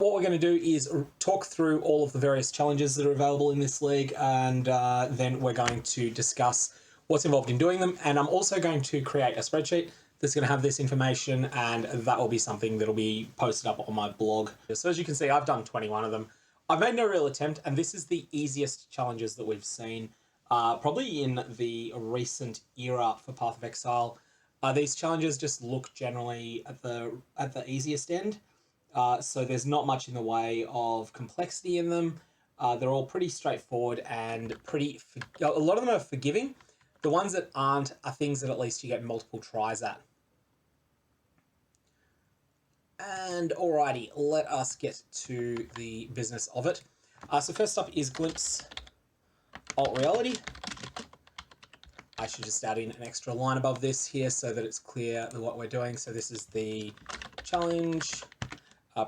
What we're going to do is talk through all of the various challenges that are available in this league, and then we're going to discuss what's involved in doing them. And I'm also going to create a spreadsheet that's going to have this information, and that will be something that'll be posted up on my blog. So as you can see, I've done 21 of them. I've made no real attempt, and this is the easiest challenges that we've seen, probably in the recent era for Path of Exile. These challenges just look generally at the easiest end. So there's not much in the way of complexity in them. They're all pretty straightforward and a lot of them are forgiving. The ones that aren't are things that at least you get multiple tries at. And alrighty, let us get to the business of it. So first up is Glimpse Alt Reality. I should just add in an extra line above this here so that it's clear what we're doing. So this is the challenge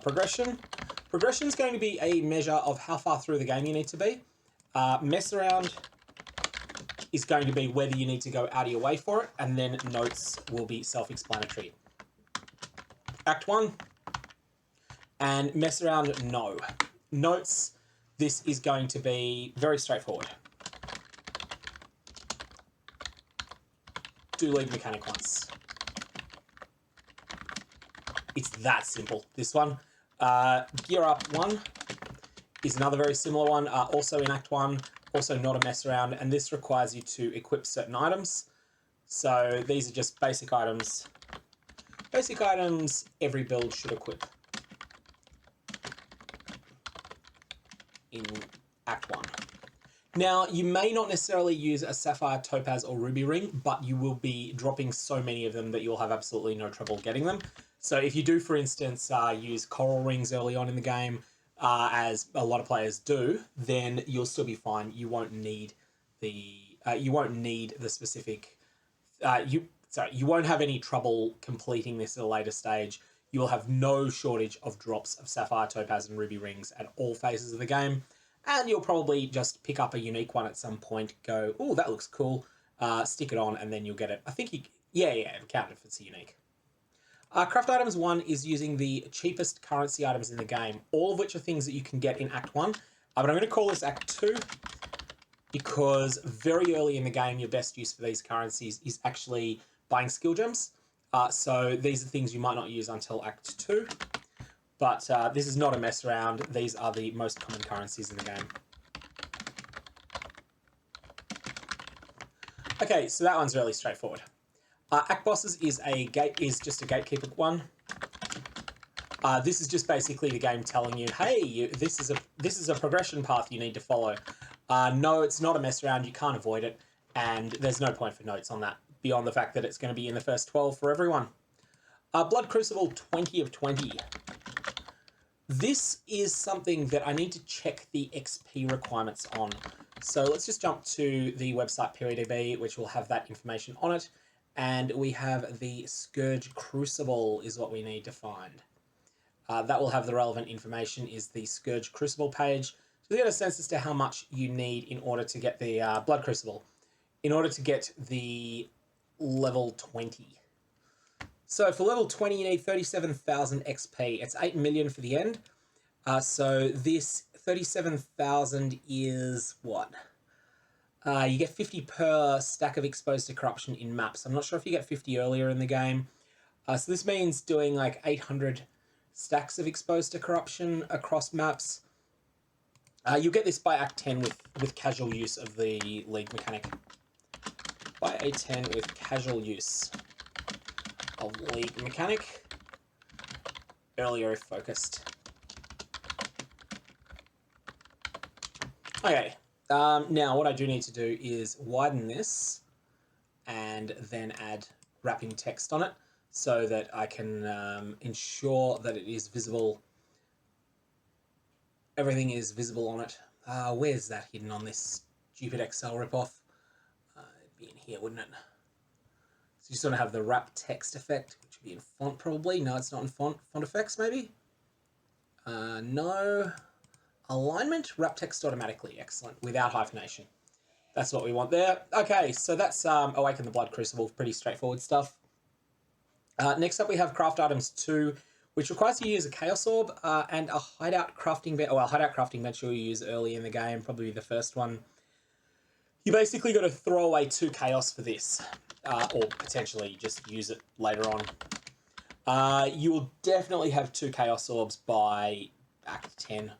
progression. Progression is going to be a measure of how far through the game you need to be. Mess around is going to be whether you need to go out of your way for it, and then notes will be self-explanatory. Act 1, and mess around, no. Notes, this is going to be very straightforward. Do lead mechanic once. It's that simple, this one. Gear Up 1 is another very similar one, also in Act 1, also not a mess around, and this requires you to equip certain items. So these are just basic items. Basic items every build should equip in Act 1. Now, you may not necessarily use a Sapphire, Topaz, or Ruby ring, but you will be dropping so many of them that you'll have absolutely no trouble getting them. So if you do, for instance, use coral rings early on in the game, as a lot of players do, then you'll still be fine. You won't need the specific. You won't have any trouble completing this at a later stage. You will have no shortage of drops of Sapphire, Topaz, and Ruby rings at all phases of the game. And you'll probably just pick up a unique one at some point, go, oh, that looks cool, stick it on, and then you'll get it. I think it'll count if it's a unique. Craft Items 1 is using the cheapest currency items in the game, all of which are things that you can get in Act 1. But I'm going to call this Act 2 because very early in the game, your best use for these currencies is actually buying skill gems. So these are things you might not use until Act 2. But this is not a mess around. These are the most common currencies in the game. Okay, so that one's really straightforward. Act Bosses is just a gatekeeper one. This is just basically the game telling you, hey, this is a progression path you need to follow. No, it's not a mess around. You can't avoid it, and there's no point for notes on that beyond the fact that it's going to be in the first 12 for everyone. Blood Crucible 20 of 20. This is something that I need to check the XP requirements on. So let's just jump to the website PoEDB, which will have that information on it. And we have the Scourge Crucible is what we need to find. That will have the relevant information, is the Scourge Crucible page. So you get a sense as to how much you need in order to get the Blood Crucible, in order to get the level 20. So for level 20, you need 37,000 XP. It's 8 million for the end. So this 37,000 is what? You get 50 per stack of Exposed to Corruption in maps. I'm not sure if you get 50 earlier in the game. So this means doing like 800 stacks of Exposed to Corruption across maps. You'll get this by Act 10 with casual use of the league mechanic. By Act 10 with casual use of league mechanic. Earlier if focused. Okay. Now, what I do need to do is widen this and then add wrapping text on it so that I can ensure that it is visible. Everything is visible on it. Where's that hidden on this stupid Excel ripoff? It'd be in here, wouldn't it? So you sort of have the wrap text effect, which would be in font probably. No, it's not in font. Font effects, maybe? No. Alignment, wrap text automatically. Excellent. Without hyphenation. That's what we want there. Okay, so that's Awaken the Blood Crucible. Pretty straightforward stuff. Next up we have Craft Items 2, which requires you to use a Chaos Orb and a Hideout Crafting Bench. Well, Hideout Crafting Bench you'll use early in the game, probably the first one. You basically got to throw away 2 Chaos for this, or potentially just use it later on. You will definitely have 2 Chaos Orbs by Act 10.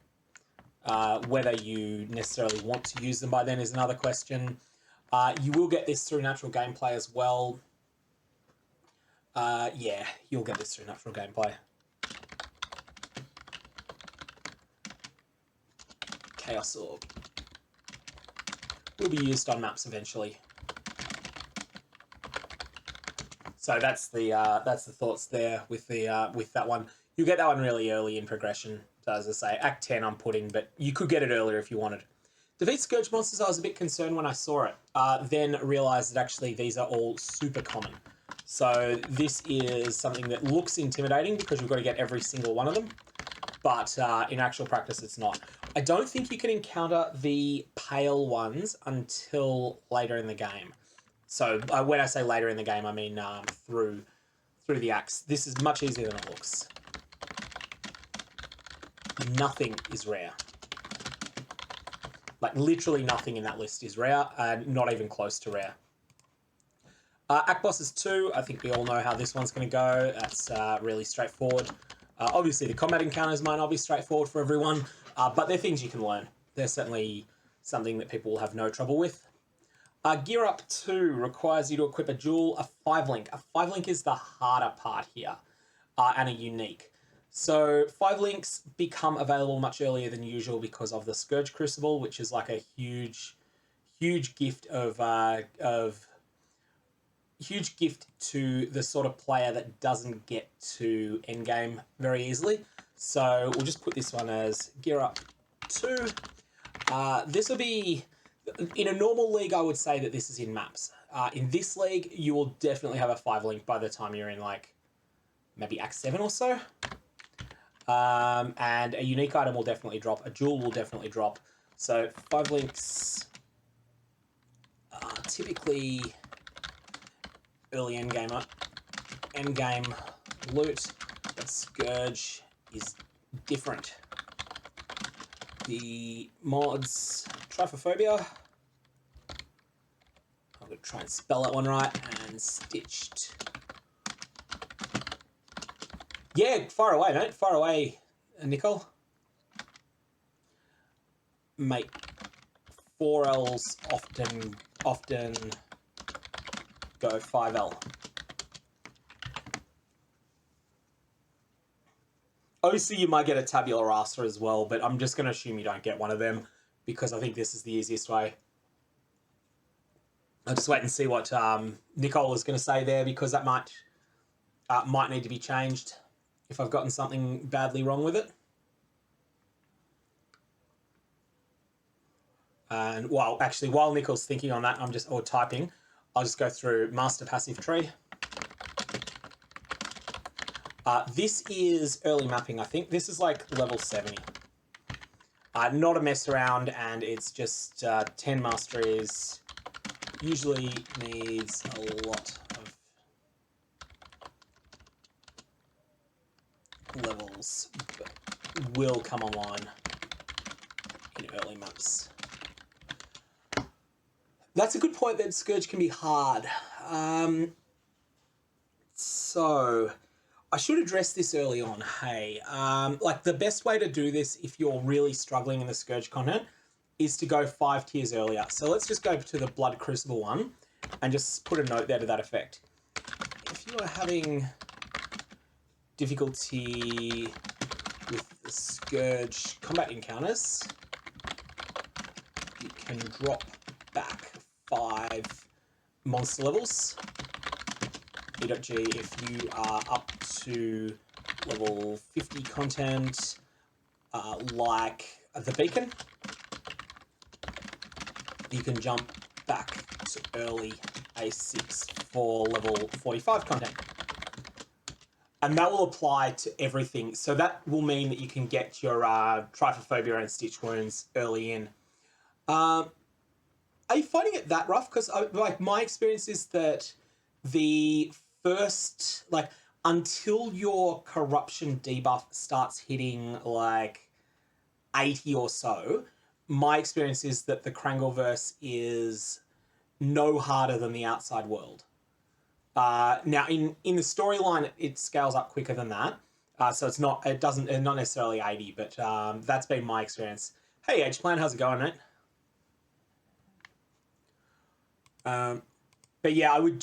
Whether you necessarily want to use them by then is another question. You will get this through natural gameplay as well. Yeah, you'll get this through natural gameplay. Chaos Orb will be used on maps eventually. So that's the thoughts there with that one. You get that one really early in progression. So as I say, Act 10 I'm putting, but you could get it earlier if you wanted. Defeat Scourge monsters, I was a bit concerned when I saw it. Then realised that actually these are all super common. So this is something that looks intimidating because you've got to get every single one of them. But in actual practice, it's not. I don't think you can encounter the pale ones until later in the game. So when I say later in the game, I mean through the acts. This is much easier than it looks. Nothing is rare. Like literally nothing in that list is rare, and not even close to rare. Act Bosses 2, I think we all know how this one's going to go. That's really straightforward. Obviously, the combat encounters might not be straightforward for everyone, but they're things you can learn. They're certainly something that people will have no trouble with. Gear Up 2 requires you to equip a jewel, a 5-link. A 5-link is the harder part here, and a unique. So 5 links become available much earlier than usual because of the Scourge Crucible, which is like a huge gift huge gift to the sort of player that doesn't get to Endgame very easily. So we'll just put this one as Gear Up 2. This will be, in a normal league, I would say that this is in maps. In this league, you will definitely have a 5-link by the time you're in like maybe Act 7 or so. And a unique item will definitely drop. A jewel will definitely drop. So 5 links typically early endgame loot, but Scourge is different. The mods, Trypophobia, I'm going to try and spell that one right, and Stitched. Yeah, far away, mate, far away, Nicole. Mate, 4Ls often go 5L. Obviously, you might get a tabular rasa as well, but I'm just going to assume you don't get one of them because I think this is the easiest way. I'll just wait and see what Nicole is going to say there because that might need to be changed if I've gotten something badly wrong with it. And while Nicole's thinking on that, or typing, I'll just go through Master Passive Tree. This is early mapping, I think. This is like level 70. Not a mess around, and it's just 10 masteries. Usually needs a lot of levels, but will come online in early maps. That's a good point that Scourge can be hard. So I should address this early on. Hey, like the best way to do this if you're really struggling in the Scourge content is to go 5 tiers earlier. So let's just go to the Blood Crucible one and just put a note there to that effect. If you are having difficulty with the Scourge combat encounters, you can drop back 5 monster levels. E.G, if you are up to level 50 content, like the beacon, you can jump back to early A6 for level 45 content. And that will apply to everything. So that will mean that you can get your Trypophobia and Stitch Wounds early in. Are you finding it that rough? Because like my experience is that the first, like until your corruption debuff starts hitting like 80 or so, my experience is that the Krangleverse is no harder than the outside world. Now, in the storyline, it scales up quicker than that. So it's not necessarily 80, but that's been my experience. Hey, H-Plan, how's it going, mate? But yeah, I would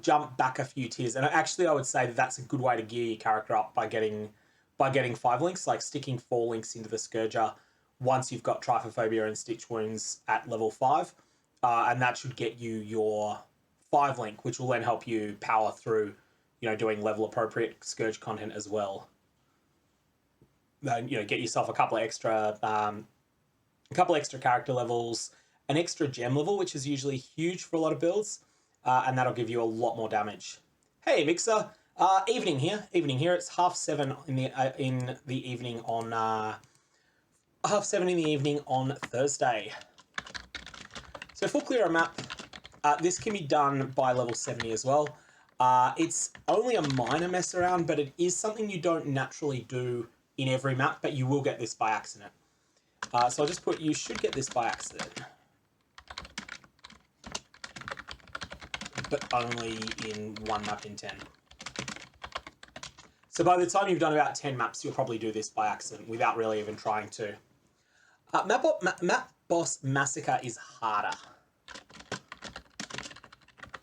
jump back a few tiers, and actually, I would say that that's a good way to gear your character up by getting 5 links, like sticking 4 links into the Scourger once you've got Trypophobia and Stitch Wounds at level 5, and that should get you your 5 link, which will then help you power through, doing level appropriate Scourge content as well. Then get yourself a couple of extra character levels, an extra gem level, which is usually huge for a lot of builds, and that'll give you a lot more damage. Hey, Mixer. Evening here. It's 7:30 in the evening on 7:30 in the evening on Thursday. So for clear a map, this can be done by level 70 as well. It's only a minor mess around, but it is something you don't naturally do in every map, but you will get this by accident. So I'll just put, you should get this by accident. But only in 1 map in 10. So by the time you've done about 10 maps, you'll probably do this by accident without really even trying to. Map Boss Massacre is harder.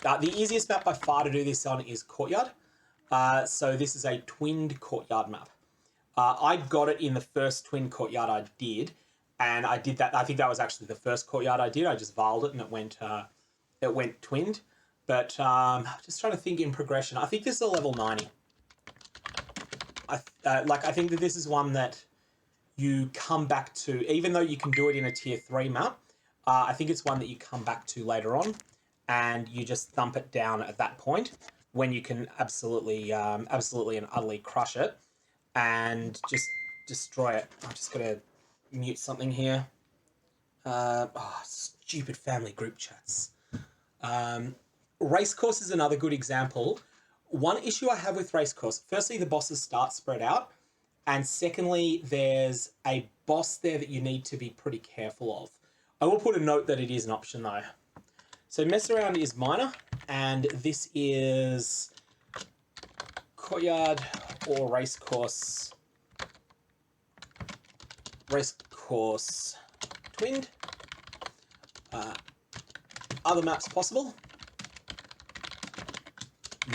The easiest map by far to do this on is Courtyard. So this is a twinned Courtyard map. I got it in the first twin Courtyard I did, and I did that. I think that was actually the first Courtyard I did. I just Valed it and it went twinned. But just trying to think in progression. I think this is a level 90. I think that this is one that you come back to, even though you can do it in a tier 3 map. I think it's one that you come back to later on, and you just thump it down at that point when you can absolutely and utterly crush it and just destroy it. I'm just gonna mute something here. Stupid family group chats. Racecourse is another good example. One issue I have with Racecourse, firstly, the bosses start spread out, and secondly, there's a boss there that you need to be pretty careful of. I will put a note that it is an option though. So Mess Around is minor, and this is Courtyard or Racecourse twinned. Other maps possible.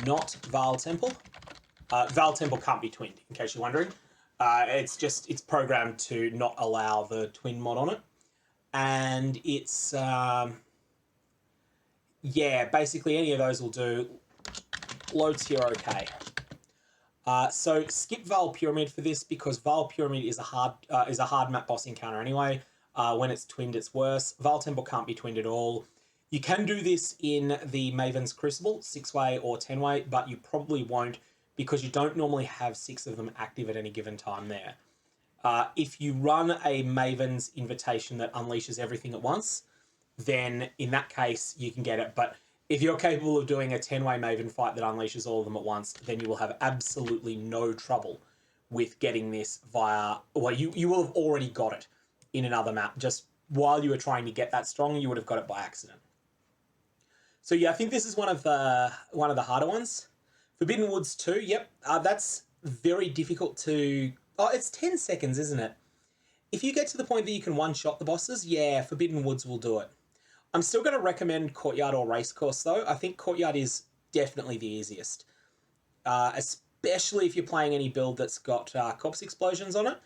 Not Val Temple. Val Temple can't be twinned, in case you're wondering. It's programmed to not allow the twin mod on it. And it's, basically any of those will do. Low tier okay. So skip Val Pyramid for this, because Val Pyramid is a hard map boss encounter anyway. When it's twinned, it's worse. Val Temple can't be twinned at all. You can do this in the Maven's Crucible, 6-way or 10-way, but you probably won't, because you don't normally have 6 of them active at any given time there. If you run a Maven's Invitation that unleashes everything at once, then in that case you can get it. But if you're capable of doing a 10-way Maven fight that unleashes all of them at once, then you will have absolutely no trouble with getting this via... Well, you will have already got it in another map. Just while you were trying to get that strong, you would have got it by accident. So yeah, I think this is one of the harder ones. Forbidden Woods 2, yep, that's very difficult to... Oh, it's 10 seconds, isn't it? If you get to the point that you can one-shot the bosses, yeah, Forbidden Woods will do it. I'm still going to recommend Courtyard or Racecourse, though. I think Courtyard is definitely the easiest. Especially if you're playing any build that's got corpse explosions on it.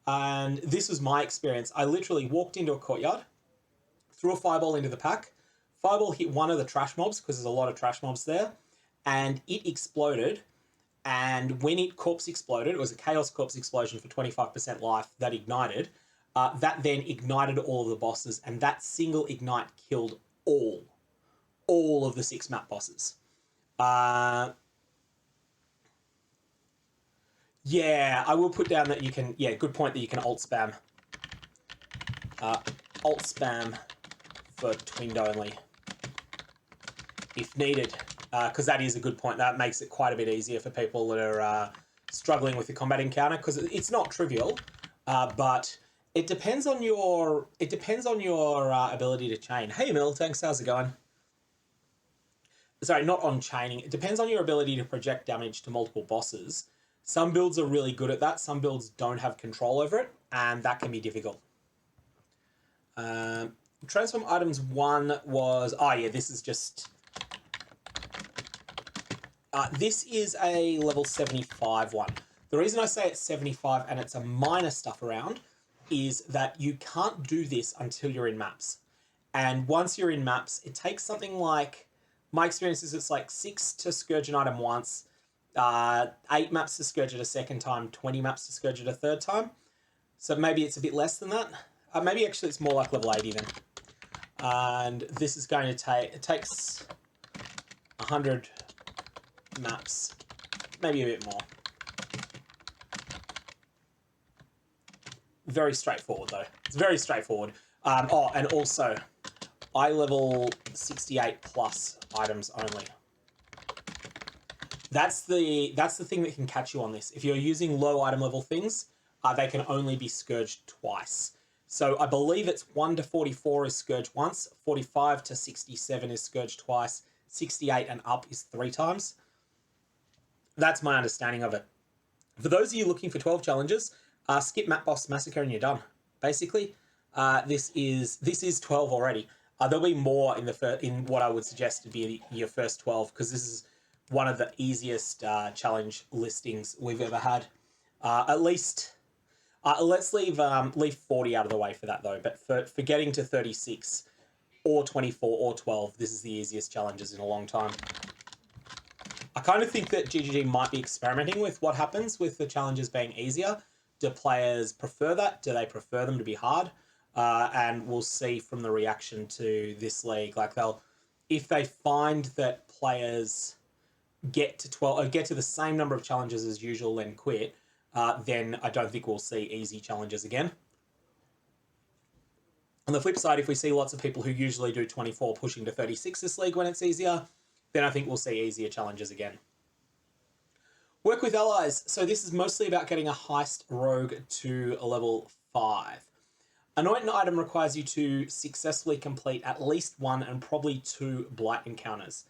And this was my experience. I literally walked into a Courtyard, threw a fireball into the pack. Fireball hit one of the trash mobs, because there's a lot of trash mobs there, and it exploded. And when it corpse exploded, it was a Chaos Corpse explosion for 25% life that ignited. That then ignited all of the bosses, and that single ignite killed all of the 6 map bosses. Yeah, I will put down that you can... Yeah, good point that you can alt spam. Alt spam for twinned only, if needed. because that is a good point. That makes it quite a bit easier for people that are struggling with the combat encounter, because it's not trivial, but it depends on your ability to chain. Hey Miltanks, how's it going? Sorry, not on chaining. It depends on your ability to project damage to multiple bosses. Some builds are really good at that. Some builds don't have control over it, and that can be difficult. Transform items 1 was... Oh, yeah, this is just... this is a level 75 one. The reason I say it's 75 and it's a minor stuff around is that you can't do this until you're in maps. And once you're in maps, it takes something like... My experience is it's like 6 to Scourge an item once, 8 maps to Scourge it a second time, 20 maps to Scourge it a third time. So maybe it's a bit less than that. Maybe actually it's more like level 80 then. And this is going to take... It takes 100 maps, maybe a bit more. Very straightforward though. It's very straightforward. Oh, and also, I level 68 plus items only. That's the thing that can catch you on this. If you're using low item level things, they can only be Scourged twice. So I believe it's 1 to 44 is Scourged once, 45 to 67 is Scourged twice, 68 and up is 3 times. That's my understanding of it. For those of you looking for 12 challenges, skip Map Boss Massacre and you're done. Basically, this is 12 already. There'll be more in what I would suggest to be your first 12, because this is one of the easiest challenge listings we've ever had. At least, let's leave 40 out of the way for that though. But for getting to 36 or 24 or 12, this is the easiest challenges in a long time. I kind of think that GGG might be experimenting with what happens with the challenges being easier. Do players prefer that? Do they prefer them to be hard? And we'll see from the reaction to this league. Like if they find that players get to 12 or get to the same number of challenges as usual, then quit, then I don't think we'll see easy challenges again. On the flip side, if we see lots of people who usually do 24 pushing to 36 this league when it's easier, then I think we'll see easier challenges again. Work with allies. So this is mostly about getting a Heist rogue to a level 5. Anoint an item requires you to successfully complete at least 1 and probably 2 blight encounters.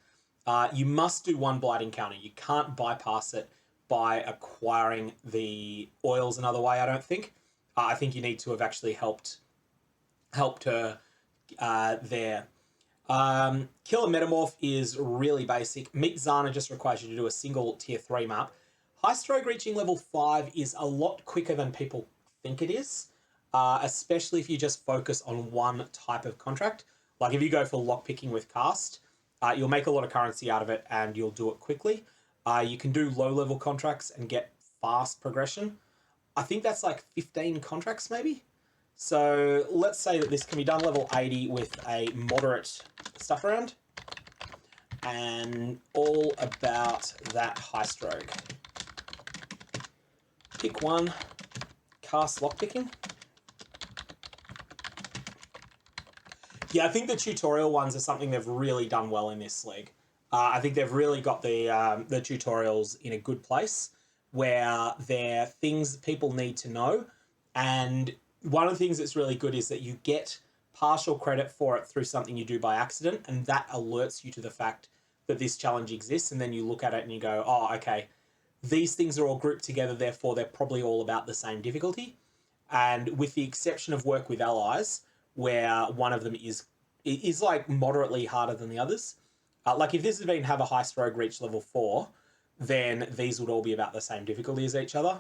You must do 1 blight encounter. You can't bypass it by acquiring the oils another way, I don't think. I think you need to have actually helped her there. Kill a Metamorph is really basic. Meet Zana just requires you to do a single tier 3 map. Heist Rogue reaching level 5 is a lot quicker than people think it is, especially if you just focus on one type of contract. Like if you go for lockpicking with cast, you'll make a lot of currency out of it and you'll do it quickly. You can do low-level contracts and get fast progression. I think that's like 15 contracts maybe. So let's say that this can be done level 80 with a moderate stuff around. And all about that Heist Rogue. Pick 1, cast lockpicking. Yeah, I think the tutorial ones are something they've really done well in this league. I think they've really got the tutorials in a good place where they're things people need to know. And one of the things that's really good is that you get partial credit for it through something you do by accident, and that alerts you to the fact that this challenge exists, and then you look at it and you go, oh, okay, these things are all grouped together, therefore they're probably all about the same difficulty. And with the exception of Work with Allies, where one of them is like moderately harder than the others. Like if this has been have a Heist Rogue reach level 4, then these would all be about the same difficulty as each other.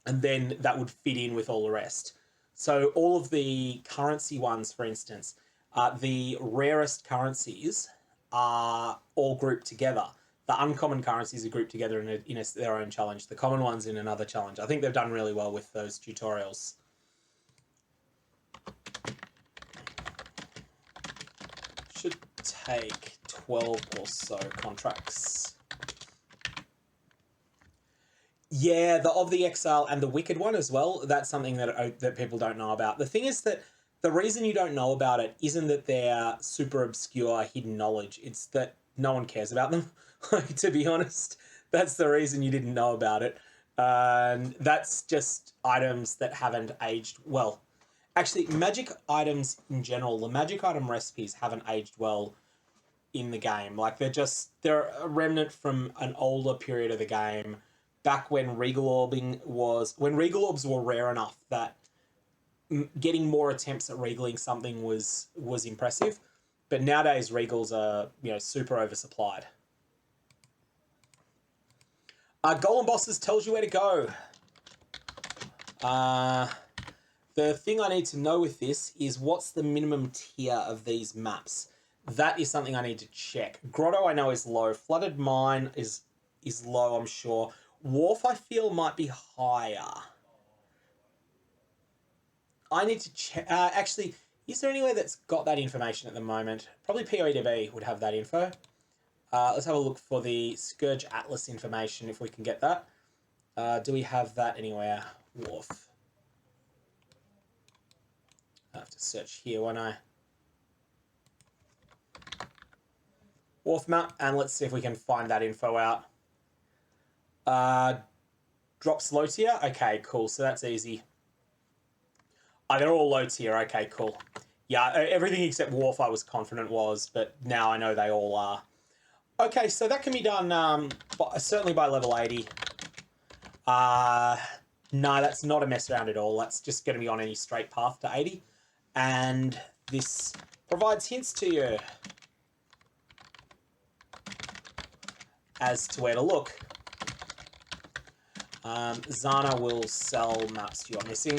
And then that would fit in with all the rest. So all of the currency ones, for instance, the rarest currencies are all grouped together. The uncommon currencies are grouped together in their own challenge. The common ones in another challenge. I think they've done really well with those tutorials. Should take 12 or so contracts. Yeah, of the Exile and the Wicked one as well. That's something that people don't know about. The thing is that the reason you don't know about it isn't that they're super obscure hidden knowledge. It's that no one cares about them. Like, to be honest, that's the reason you didn't know about it. And that's just items that haven't aged well. Actually, magic items in general, the magic item recipes haven't aged well in the game. Like, they're a remnant from an older period of the game, back when Regal Orbs were rare enough that getting more attempts at regaling something was impressive. But nowadays, regals are, super oversupplied. Golem Bosses tells you where to go. The thing I need to know with this is what's the minimum tier of these maps. That is something I need to check. Grotto I know is low. Flooded Mine is low, I'm sure. Wharf I feel might be higher. I need to check. Actually, is there anywhere that's got that information at the moment? Probably POEDB would have that info. Let's have a look for the Scourge Atlas information if we can get that. Do we have that anywhere? Wharf. I have to search here, won't I? Wharf map, and let's see if we can find that info out. Drops low tier? Okay, cool. So that's easy. They're all low tier. Okay, cool. Yeah, everything except Wharf I was confident was, but now I know they all are. Okay, so that can be done certainly by level 80. No, that's not a mess around at all. That's just going to be on any straight path to 80. And this provides hints to you as to where to look. Zana will sell maps you are missing.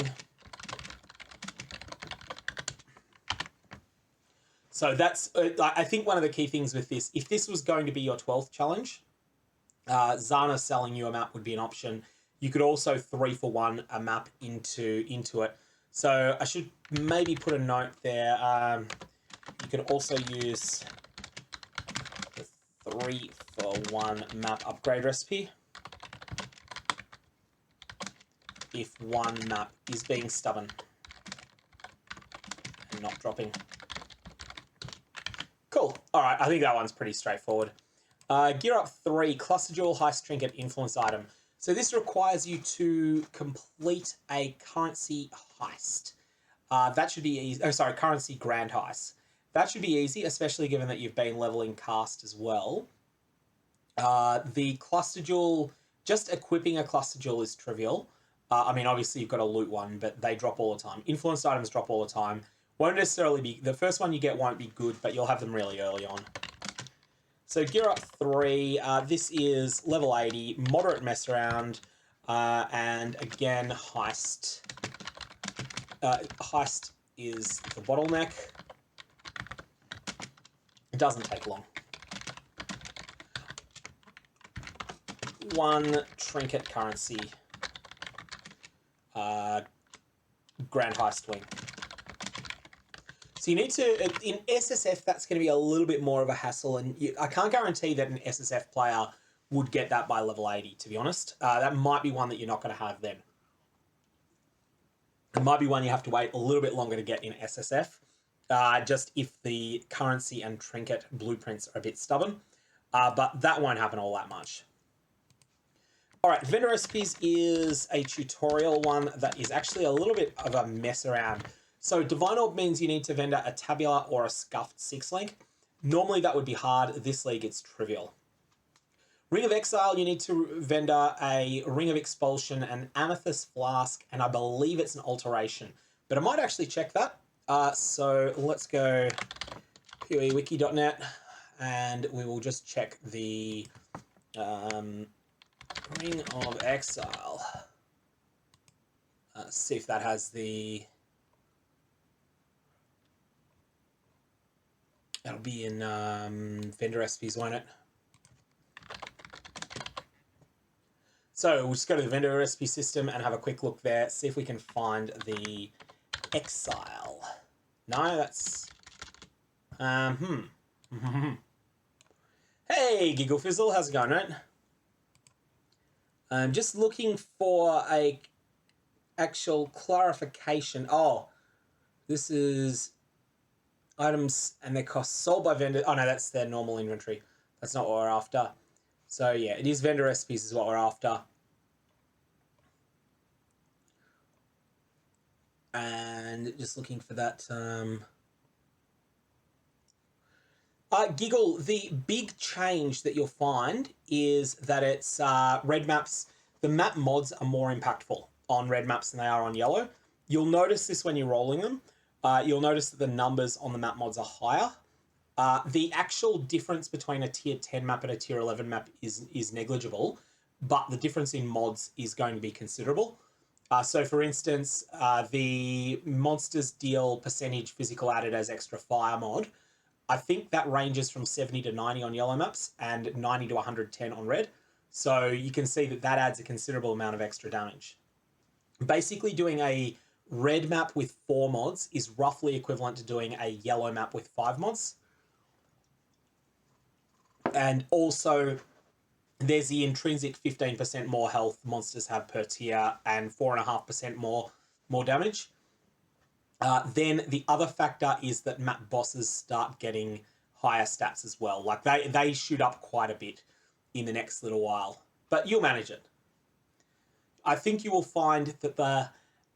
So that's, I think one of the key things with this, if this was going to be your 12th challenge, Zana selling you a map would be an option. You could also 3-for-1 a map into it. So I should maybe put a note there. You can also use the 3-for-1 map upgrade recipe if one map is being stubborn and not dropping. Cool. All right, I think that one's pretty straightforward. Gear Up 3, Cluster Jewel, Heist Trinket, Influence Item. So this requires you to complete a currency heist. That should be easy. Oh, sorry, currency grand heist. That should be easy, especially given that you've been leveling cast as well. The Cluster Jewel, just equipping a Cluster Jewel is trivial. I mean, obviously you've got to loot one, but they drop all the time. Influence items drop all the time. Won't necessarily be, the first one you get won't be good, but you'll have them really early on. So Gear Up 3, this is level 80, moderate mess around, and again, Heist. Heist is the bottleneck. It doesn't take long. One trinket currency, Grand Heist wing. So you need to, in SSF, that's going to be a little bit more of a hassle, and I can't guarantee that an SSF player would get that by level 80, to be honest. That might be one that you're not going to have then. It might be one you have to wait a little bit longer to get in SSF, just if the currency and trinket blueprints are a bit stubborn, but that won't happen all that much. All right, Vendor Recipes is a tutorial one that is actually a little bit of a mess around. So Divine Orb means you need to vendor a tabular or a scuffed 6-link. Normally that would be hard. This league it's trivial. Ring of Exile, you need to vendor a Ring of Expulsion, an Amethyst Flask, and I believe it's an alteration. But I might actually check that. So let's go poewiki.net and we will just check the Ring of Exile. See if that has the... That'll be in vendor recipes, won't it? So we'll just go to the vendor recipe system and have a quick look there, see if we can find the Exile. No, that's... Hey, Gigglefizzle, how's it going, mate? I'm just looking for a actual clarification. Oh, this is... items and their costs sold by vendors. Oh no, that's their normal inventory. That's not what we're after. So yeah, it is vendor recipes is what we're after. And just looking for that. Giggle, the big change that you'll find is that it's red maps. The map mods are more impactful on red maps than they are on yellow. You'll notice this when you're rolling them. You'll notice that the numbers on the map mods are higher. The actual difference between a tier 10 map and a tier 11 map is negligible, but the difference in mods is going to be considerable. So for instance, the monsters deal percentage physical added as extra fire mod. I think that ranges from 70 to 90 on yellow maps and 90 to 110 on red. So you can see that that adds a considerable amount of extra damage. Basically doing a red map with 4 mods is roughly equivalent to doing a yellow map with 5 mods. And also, there's the intrinsic 15% more health monsters have per tier and 4.5% more damage. Then the other factor is that map bosses start getting higher stats as well. Like they shoot up quite a bit in the next little while, but you'll manage it. I think you will find that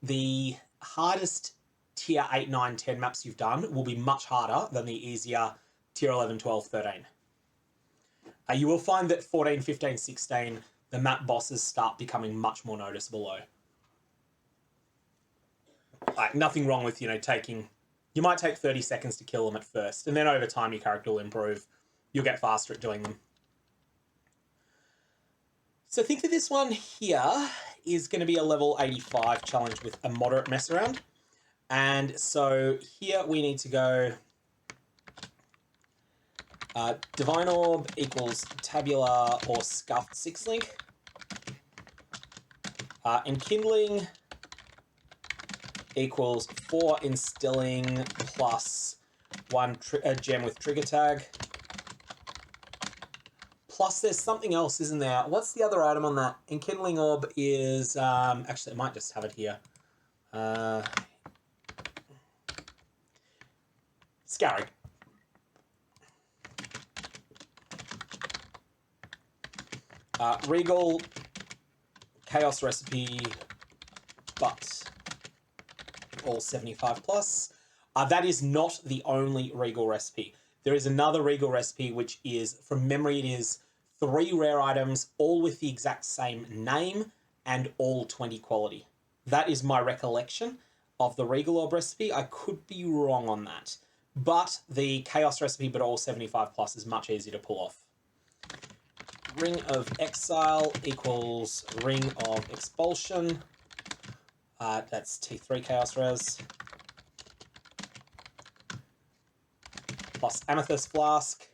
the hardest tier 8, 9, 10 maps you've done will be much harder than the easier tier 11, 12, 13. You will find that 14, 15, 16, the map bosses start becoming much more noticeable though. Like, nothing wrong with, taking... You might take 30 seconds to kill them at first, and then over time your character will improve. You'll get faster at doing them. So I think that this one here is going to be a level 85 challenge with a moderate mess around. And so here we need to go... Divine Orb equals Tabular or Scuffed 6-link. Enkindling equals 4 Instilling plus 1 gem with Trigger Tag. Plus there's something else, isn't there? What's the other item on that? Enkindling Orb is... actually, I might just have it here. Scarrig. Regal, Chaos Recipe, but all 75 plus. That is not the only Regal recipe. There is another Regal recipe, which is, from memory, it is 3 rare items, all with the exact same name and all 20 quality. That is my recollection of the Regal Orb recipe. I could be wrong on that. But the Chaos recipe, but all 75 plus, is much easier to pull off. Ring of Exile equals Ring of Expulsion. That's T3 Chaos Res. Plus Amethyst Flask.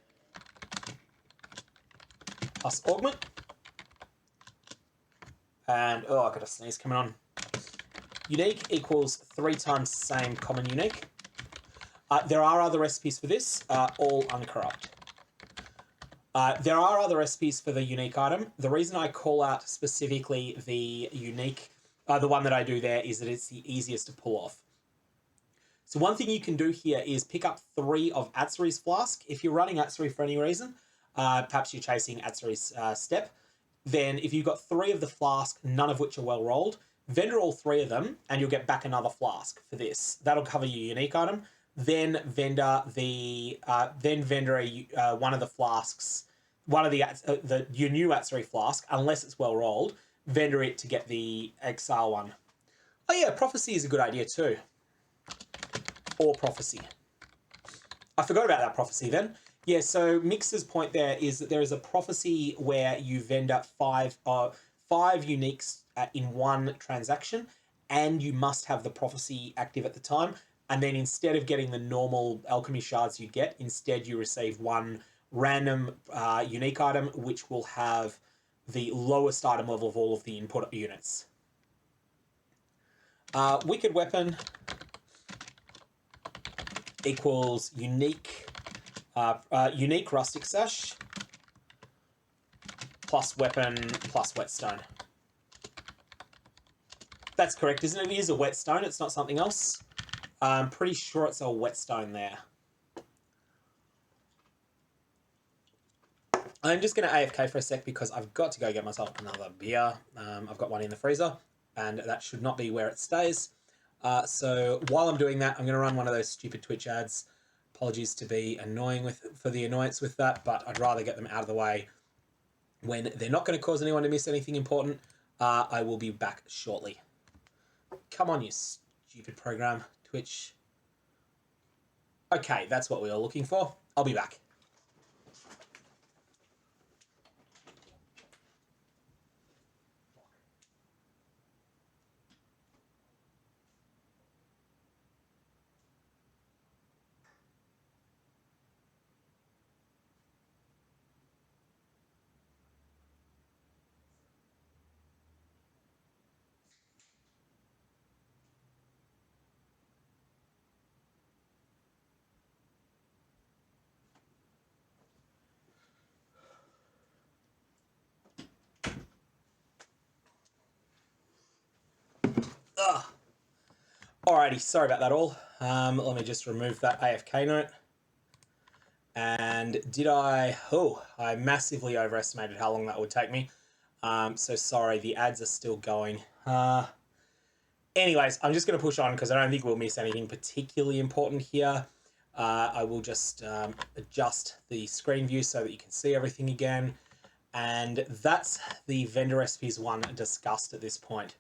Plus Augment. And, oh, I got a sneeze coming on. Unique equals 3 times same common unique. There are other recipes for this, all uncorrupt. There are other recipes for the unique item. The reason I call out specifically the unique, the one that I do there, is that it's the easiest to pull off. So one thing you can do here is pick up 3 of Atsuri's Flask. If you're running Atsuri for any reason, perhaps you're chasing Atsuri's Step, then if you've got 3 of the Flask, none of which are well rolled, vendor all 3 of them and you'll get back another Flask for this. That'll cover your unique item. Then vendor one of the flasks, one of your new Atsuri Flask, unless it's well rolled, vendor it to get the Exile one. Oh yeah, Prophecy is a good idea too. Or Prophecy. I forgot about that Prophecy then. Yeah, so Mixer's point there is that there is a Prophecy where you vendor 5 uniques in one transaction, and you must have the Prophecy active at the time. And then instead of getting the normal alchemy shards you get, instead you receive 1 random unique item, which will have the lowest item level of all of the input units. Wicked Weapon equals unique Rustic Sash plus weapon plus whetstone. That's correct, isn't it? It is a whetstone, it's not something else. I'm pretty sure it's a whetstone there. I'm just going to AFK for a sec because I've got to go get myself another beer. I've got one in the freezer, and that should not be where it stays. So while I'm doing that, I'm going to run one of those stupid Twitch ads. Apologies to be annoying for the annoyance with that, but I'd rather get them out of the way when they're not going to cause anyone to miss anything important. I will be back shortly. Come on, you stupid program, Twitch. Okay, that's what we were looking for. I'll be back. Ugh. Alrighty, sorry about that all. Let me just remove that AFK note. And did I... Oh, I massively overestimated how long that would take me. So sorry, the ads are still going. Anyways, I'm just going to push on because I don't think we'll miss anything particularly important here. I will just adjust the screen view so that you can see everything again. And that's the vendor recipes one discussed at this point.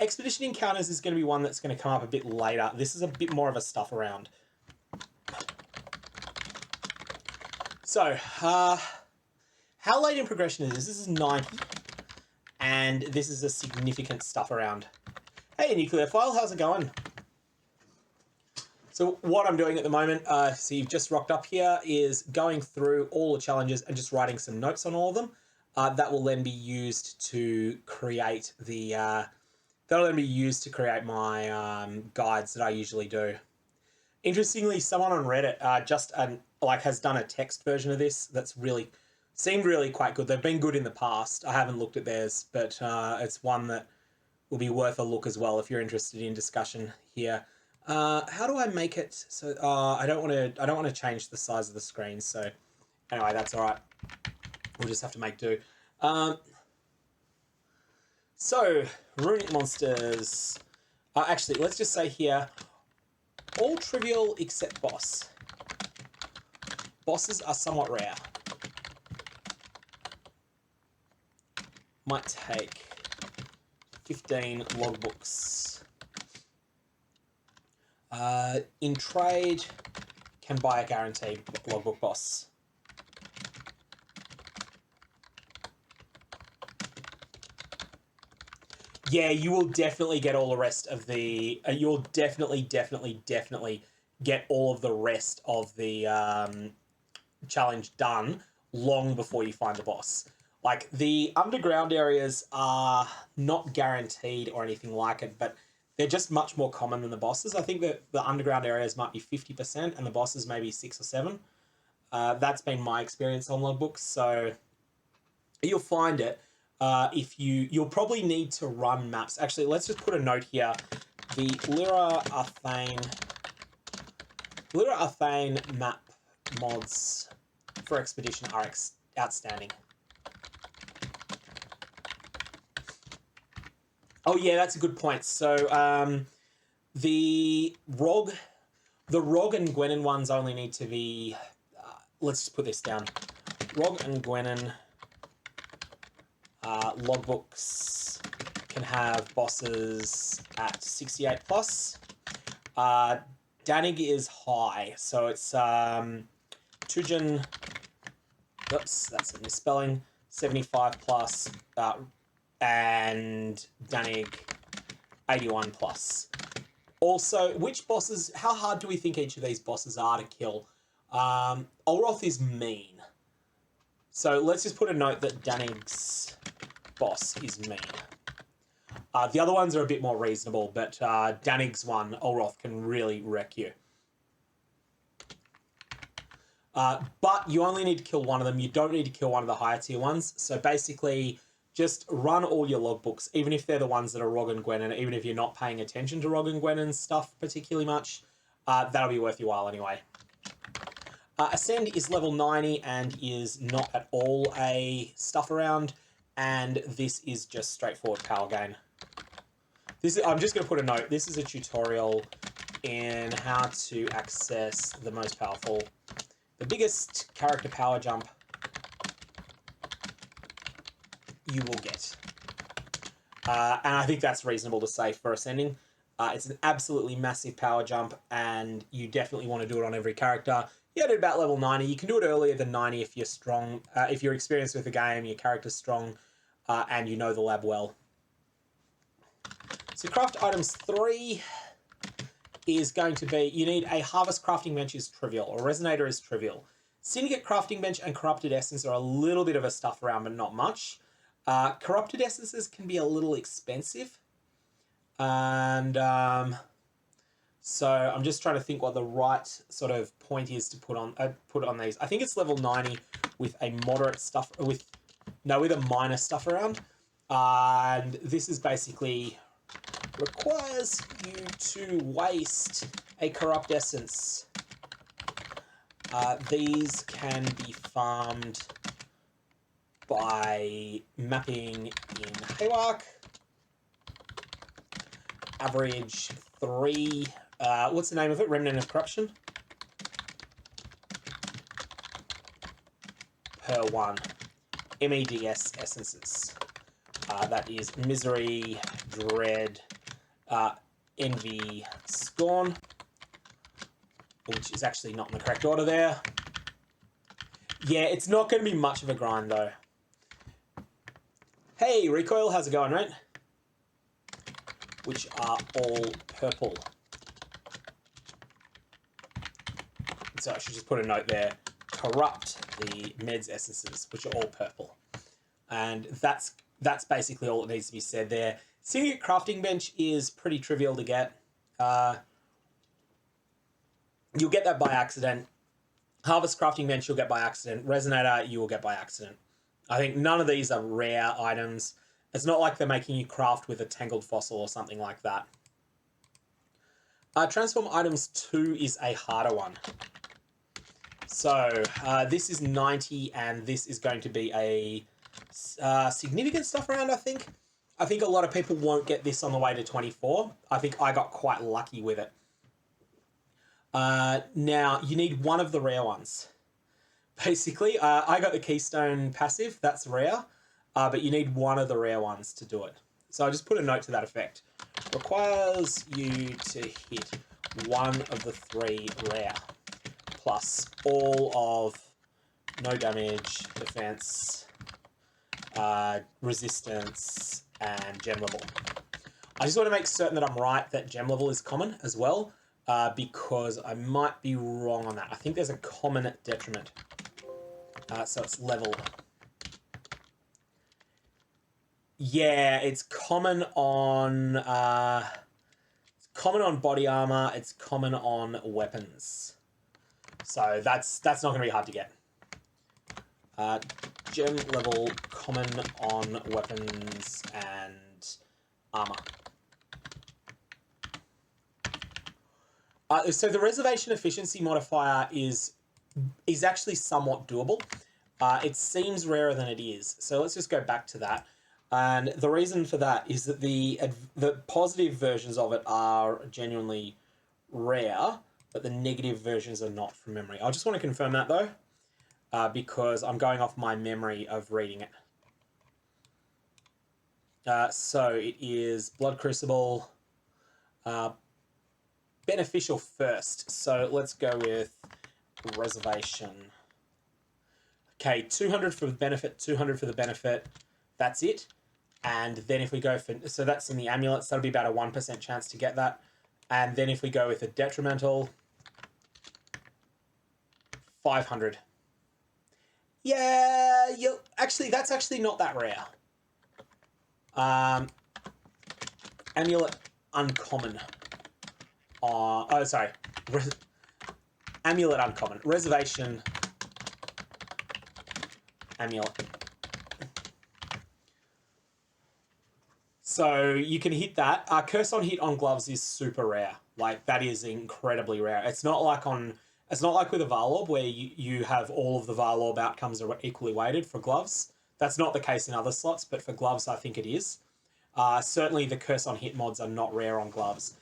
Expedition Encounters is going to be one that's going to come up a bit later. This is a bit more of a stuff around. So, how late in progression is this? This is 90, and this is a significant stuff around. Hey, Nuclear File, how's it going? So what I'm doing at the moment, so you've just rocked up here, is going through all the challenges and just writing some notes on all of them. That will then be used to create the... That'll then be used to create my guides that I usually do. Interestingly, someone on Reddit has done a text version of this that's really seemed really quite good. They've been good in the past. I haven't looked at theirs, but it's one that will be worth a look as well if you're interested in discussion here. How do I make it so? I don't want to change the size of the screen. So anyway, that's all right. We'll just have to make do. So, runic monsters. Actually, let's just say here, all trivial except boss. Bosses are somewhat rare. Might take 15 logbooks. In trade, can buy a guaranteed logbook boss. Yeah, you will definitely get all the rest of the... you'll definitely get all of the rest of the challenge done long before you find the boss. Like, the underground areas are not guaranteed or anything like it, but they're just much more common than the bosses. I think that the underground areas might be 50% and the bosses maybe 6 or 7. That's been my experience on logbooks, so you'll find it. You'll probably need to run maps. Actually, let's just put a note here. The Lyra Arthane map mods for Expedition are outstanding. Oh yeah, that's a good point. So the Rog and Gwenin ones only need to be. Let's just put this down. Rog and Gwenin logbooks can have bosses at 68 plus. Danig is high, so it's Tujin. Oops, that's a misspelling. 75 plus, and Danig 81 plus. Also, which bosses? How hard do we think each of these bosses are to kill? Olroth is mean, so let's just put a note that Danig's boss is mean. The other ones are a bit more reasonable, but Danig's one, Olroth, can really wreck you. But you only need to kill one of them. You don't need to kill one of the higher tier ones. So basically, just run all your logbooks, even if they're the ones that are Rog and Gwenin, even if you're not paying attention to Rog and Gwenin's stuff particularly much, that'll be worth your while anyway. Ascend is level 90 and is not at all a stuff around, and this is just straightforward power gain. I'm just going to put a note. This is a tutorial in how to access the most powerful, the biggest character power jump you will get. And I think that's reasonable to say for Ascending. It's an absolutely massive power jump, and you definitely want to do it on every character. You get it about level 90. You can do it earlier than 90 if you're strong, if you're experienced with the game, your character's strong, and you know the lab well. So craft items 3 is going to be, you need a harvest crafting bench is trivial, or resonator is trivial. Syndicate crafting bench and corrupted essence are a little bit of a stuff around, but not much. Corrupted essences can be a little expensive. And so I'm just trying to think what the right sort of point is to put on these. I think it's level 90 with a moderate stuff, with a minor stuff around. And this is basically requires you to waste a corrupt essence. These can be farmed by mapping in Haywark. Average 3. What's the name of it? Remnant of Corruption. Per 1. MEDS essences. That is Misery, Dread, Envy, Scorn, which is actually not in the correct order there. Yeah, it's not going to be much of a grind, though. Hey, Recoil, how's it going, right? Which are all purple. So I should just put a note there. Corrupt the meds essences, which are all purple. And that's basically all that needs to be said there. Syndicate crafting bench is pretty trivial to get. You'll get that by accident. Harvest crafting bench you'll get by accident. Resonator you will get by accident. I think none of these are rare items. It's not like they're making you craft with a tangled fossil or something like that. Transform items 2 is a harder one. So this is 90 and this is going to be a significant stuff around, I think. I think a lot of people won't get this on the way to 24. I think I got quite lucky with it. Now, you need one of the rare ones. Basically, I got the Keystone passive. That's rare. But you need one of the rare ones to do it. So I just put a note to that effect. Requires you to hit one of the 3 rare. Plus all of no damage, defense, resistance, and gem level. I just want to make certain that I'm right that gem level is common as well, because I might be wrong on that. I think there's a common detriment. So it's level. Yeah, it's common on body armor. It's common on weapons. So that's not going to be hard to get. Gem level common on weapons and armor. So the reservation efficiency modifier is actually somewhat doable. It seems rarer than it is. So let's just go back to that. And the reason for that is that the positive versions of it are genuinely rare, but the negative versions are not from memory. I just want to confirm that though, because I'm going off my memory of reading it. So it is Blood Crucible, beneficial first. So let's go with reservation. Okay, 200 for the benefit, 200 for the benefit. That's it. And then if we go for, so that's in the amulets, that'll be about a 1% chance to get that. And then if we go with a detrimental, 500. Yeah, actually, that's actually not that rare. Amulet uncommon. Oh, sorry. Amulet uncommon. Reservation amulet. So you can hit that. Curse on hit on gloves is super rare. Like, that is incredibly rare. It's not like on It's not like with a Varlorb where you have all of the Varlorb outcomes are equally weighted for gloves. That's not the case in other slots, but for gloves, I think it is. Certainly the curse on hit mods are not rare on gloves.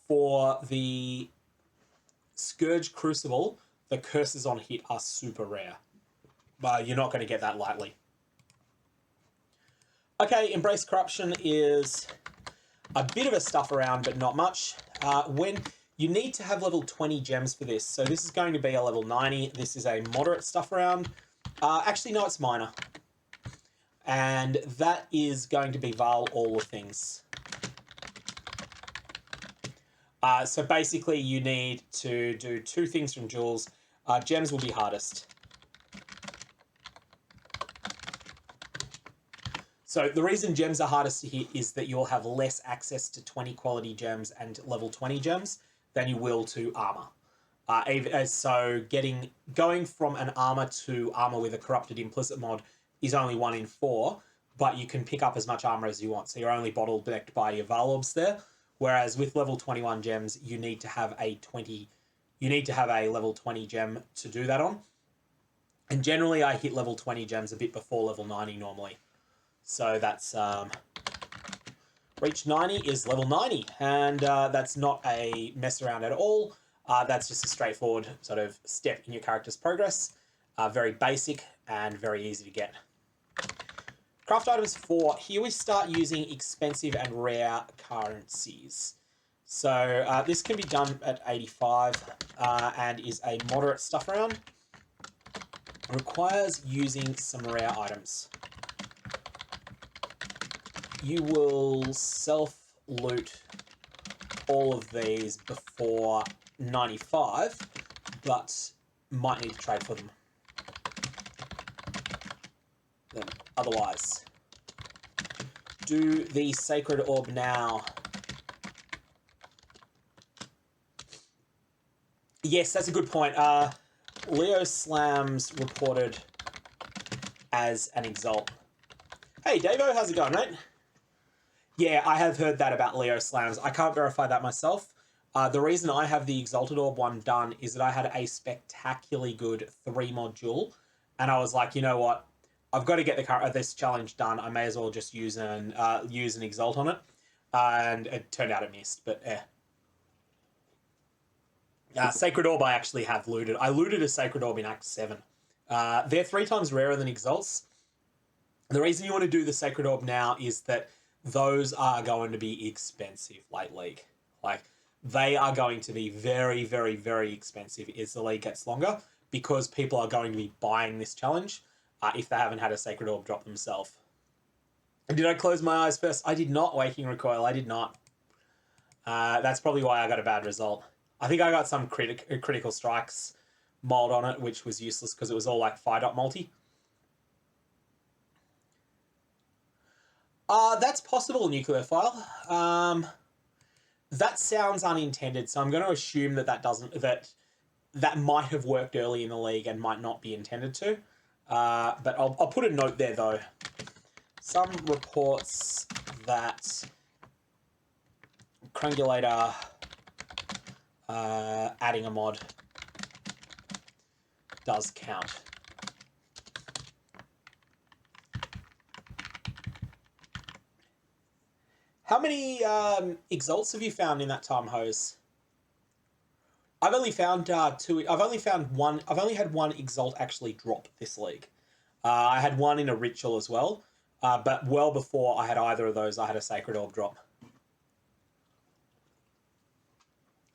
For the Scourge Crucible, the curses on hit are super rare. You're not going to get that lightly. Okay, Embrace Corruption is a bit of a stuff around, but not much. When you need to have level 20 gems for this. So this is going to be a level 90. This is a moderate stuff around. Actually, no, it's minor. And that is going to be Val all the things. So basically you need to do 2 things from jewels. Gems will be hardest. So the reason gems are hardest to hit is that you'll have less access to 20 quality gems and level 20 gems than you will to armor. So going from an armor to armor with a corrupted implicit mod is only 1 in 4, but you can pick up as much armor as you want. So you're only bottlenecked by your Varlorbs there. Whereas with level 21 gems, you need to have a level 20 gem to do that on. And generally I hit level 20 gems a bit before level 90 normally. So that's reach 90 is level 90, and that's not a mess around at all. That's just a straightforward sort of step in your character's progress. Very basic and very easy to get. Craft items 4. Here we start using expensive and rare currencies. So this can be done at 85 and is a moderate stuff around. Requires using some rare items. You will self-loot all of these before 95, but might need to trade for them. Otherwise, do the Sacred Orb now. Yes, that's a good point. Leo Slams reported as an Exalt. Hey, Davo, how's it going, mate? Yeah, I have heard that about Leo Slams. I can't verify that myself. The reason I have the Exalted Orb one done is that I had a spectacularly good 3-mod duel, and I was like, you know what? I've got to get this challenge done. I may as well just use an Exalt on it. And it turned out it missed, but Sacred Orb I actually have looted. I looted a Sacred Orb in Act 7. They're 3 times rarer than Exalts. The reason you want to do the Sacred Orb now is that those are going to be expensive late league. Like, they are going to be very, very, very expensive as the league gets longer, because people are going to be buying this challenge if they haven't had a Sacred Orb drop themselves. And did I close my eyes first? I did not, Waking Recoil. I did not. That's probably why I got a bad result. I think I got some critical strikes mod on it, which was useless because it was all like 5-dot multi. That's possible, Nuclear File. That sounds unintended, so I'm going to assume that might have worked early in the league and might not be intended to. But I'll put a note there, though. Some reports that Crangulator adding a mod does count. How many Exalts have you found in that time, Hose? I've only found 2. I've only found 1. I've only had 1 Exalt actually drop this league. I had 1 in a Ritual as well. But well before I had either of those, I had a Sacred Orb drop.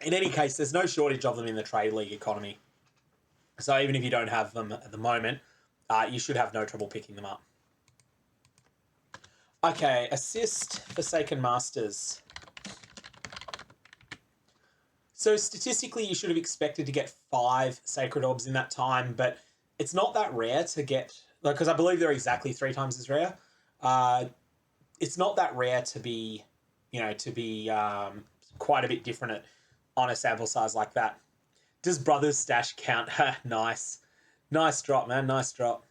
In any case, there's no shortage of them in the Trade League economy. So even if you don't have them at the moment, you should have no trouble picking them up. Okay, assist Forsaken Masters. So statistically, you should have expected to get 5 Sacred Orbs in that time, but it's not that rare to get, because I believe they're exactly 3 times as rare. It's not that rare to be, quite a bit different on a sample size like that. Does Brothers Stash count? Nice. Nice drop, man. Nice drop.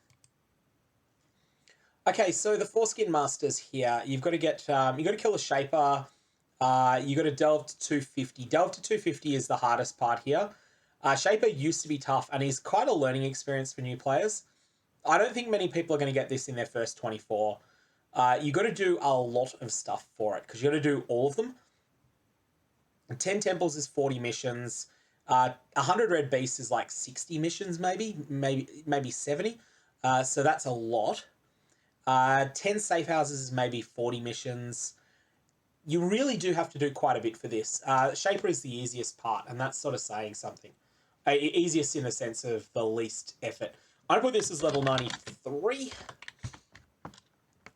Okay, so the Foreskin Masters here, you've got to get, you've got to kill a Shaper. You've got to delve to 250. Delve to 250 is the hardest part here. Shaper used to be tough and is quite a learning experience for new players. I don't think many people are going to get this in their first 24. You got to do a lot of stuff for it because you got to do all of them. 10 temples is 40 missions. 100 red beasts is like 60 missions, maybe 70. So that's a lot. 10 safe houses is maybe 40 missions. You really do have to do quite a bit for this. Shaper is the easiest part, and that's sort of saying something. Easiest in the sense of the least effort. I put this as level 93,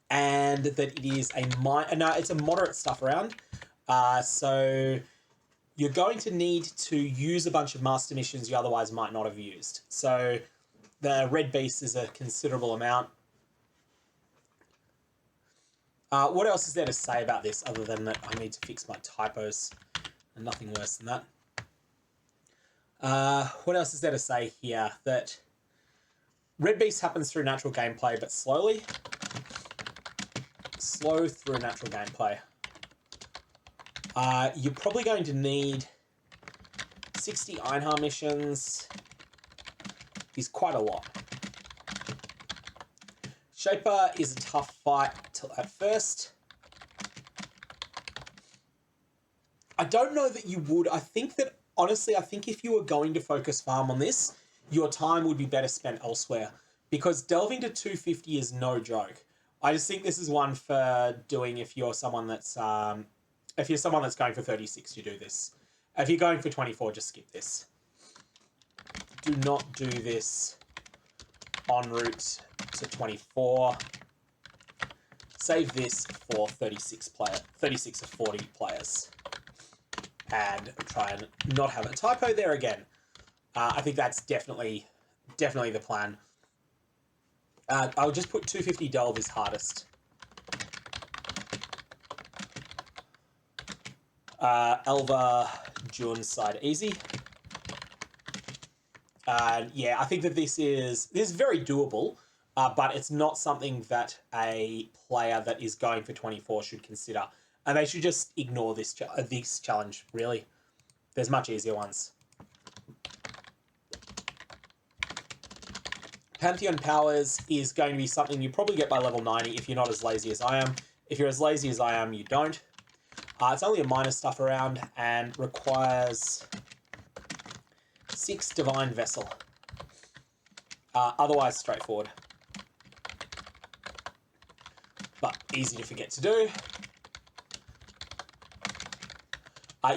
and that it is it's a moderate stuff around. So you're going to need to use a bunch of master missions you otherwise might not have used. So the red beast is a considerable amount. What else is there to say about this other than that I need to fix my typos and nothing worse than that? What else is there to say here? That red beast happens through natural gameplay, but slowly. Slow through natural gameplay. You're probably going to need 60 Einhar missions. Is quite a lot. Shaper is a tough fight at first. I don't know that you would. I think that, honestly, if you were going to focus farm on this, your time would be better spent elsewhere. Because delving to 250 is no joke. I just think this is one for doing if you're someone that's going for 36, you do this. If you're going for 24, just skip this. Do not do this en route to 24. Save this for 36 of 40 players. And try and not have a typo there again. I think that's definitely the plan. I'll just put 250 delve is hardest. Elva, Jun side easy. Yeah, I think that this is very doable, but it's not something that a player that is going for 24 should consider. And they should just ignore this challenge, really. There's much easier ones. Pantheon Powers is going to be something you probably get by level 90 if you're not as lazy as I am. If you're as lazy as I am, you don't. It's only a minor stuff around and requires 6 Divine Vessel. Otherwise, straightforward. But easy to forget to do.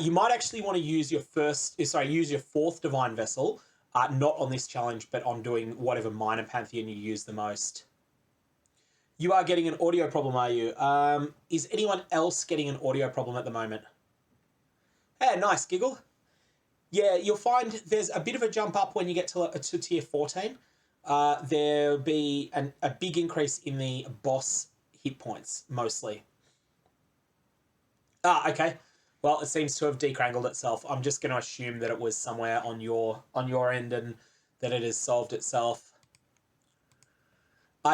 You might actually want to use your fourth Divine Vessel, not on this challenge, but on doing whatever minor Pantheon you use the most. You are getting an audio problem, are you? Is anyone else getting an audio problem at the moment? Hey, nice, Giggle. Yeah, you'll find there's a bit of a jump up when you get to tier 14. There'll be a big increase in the boss hit points, mostly. Okay. Well, it seems to have decrangled itself. I'm just going to assume that it was somewhere on your end and that it has solved itself.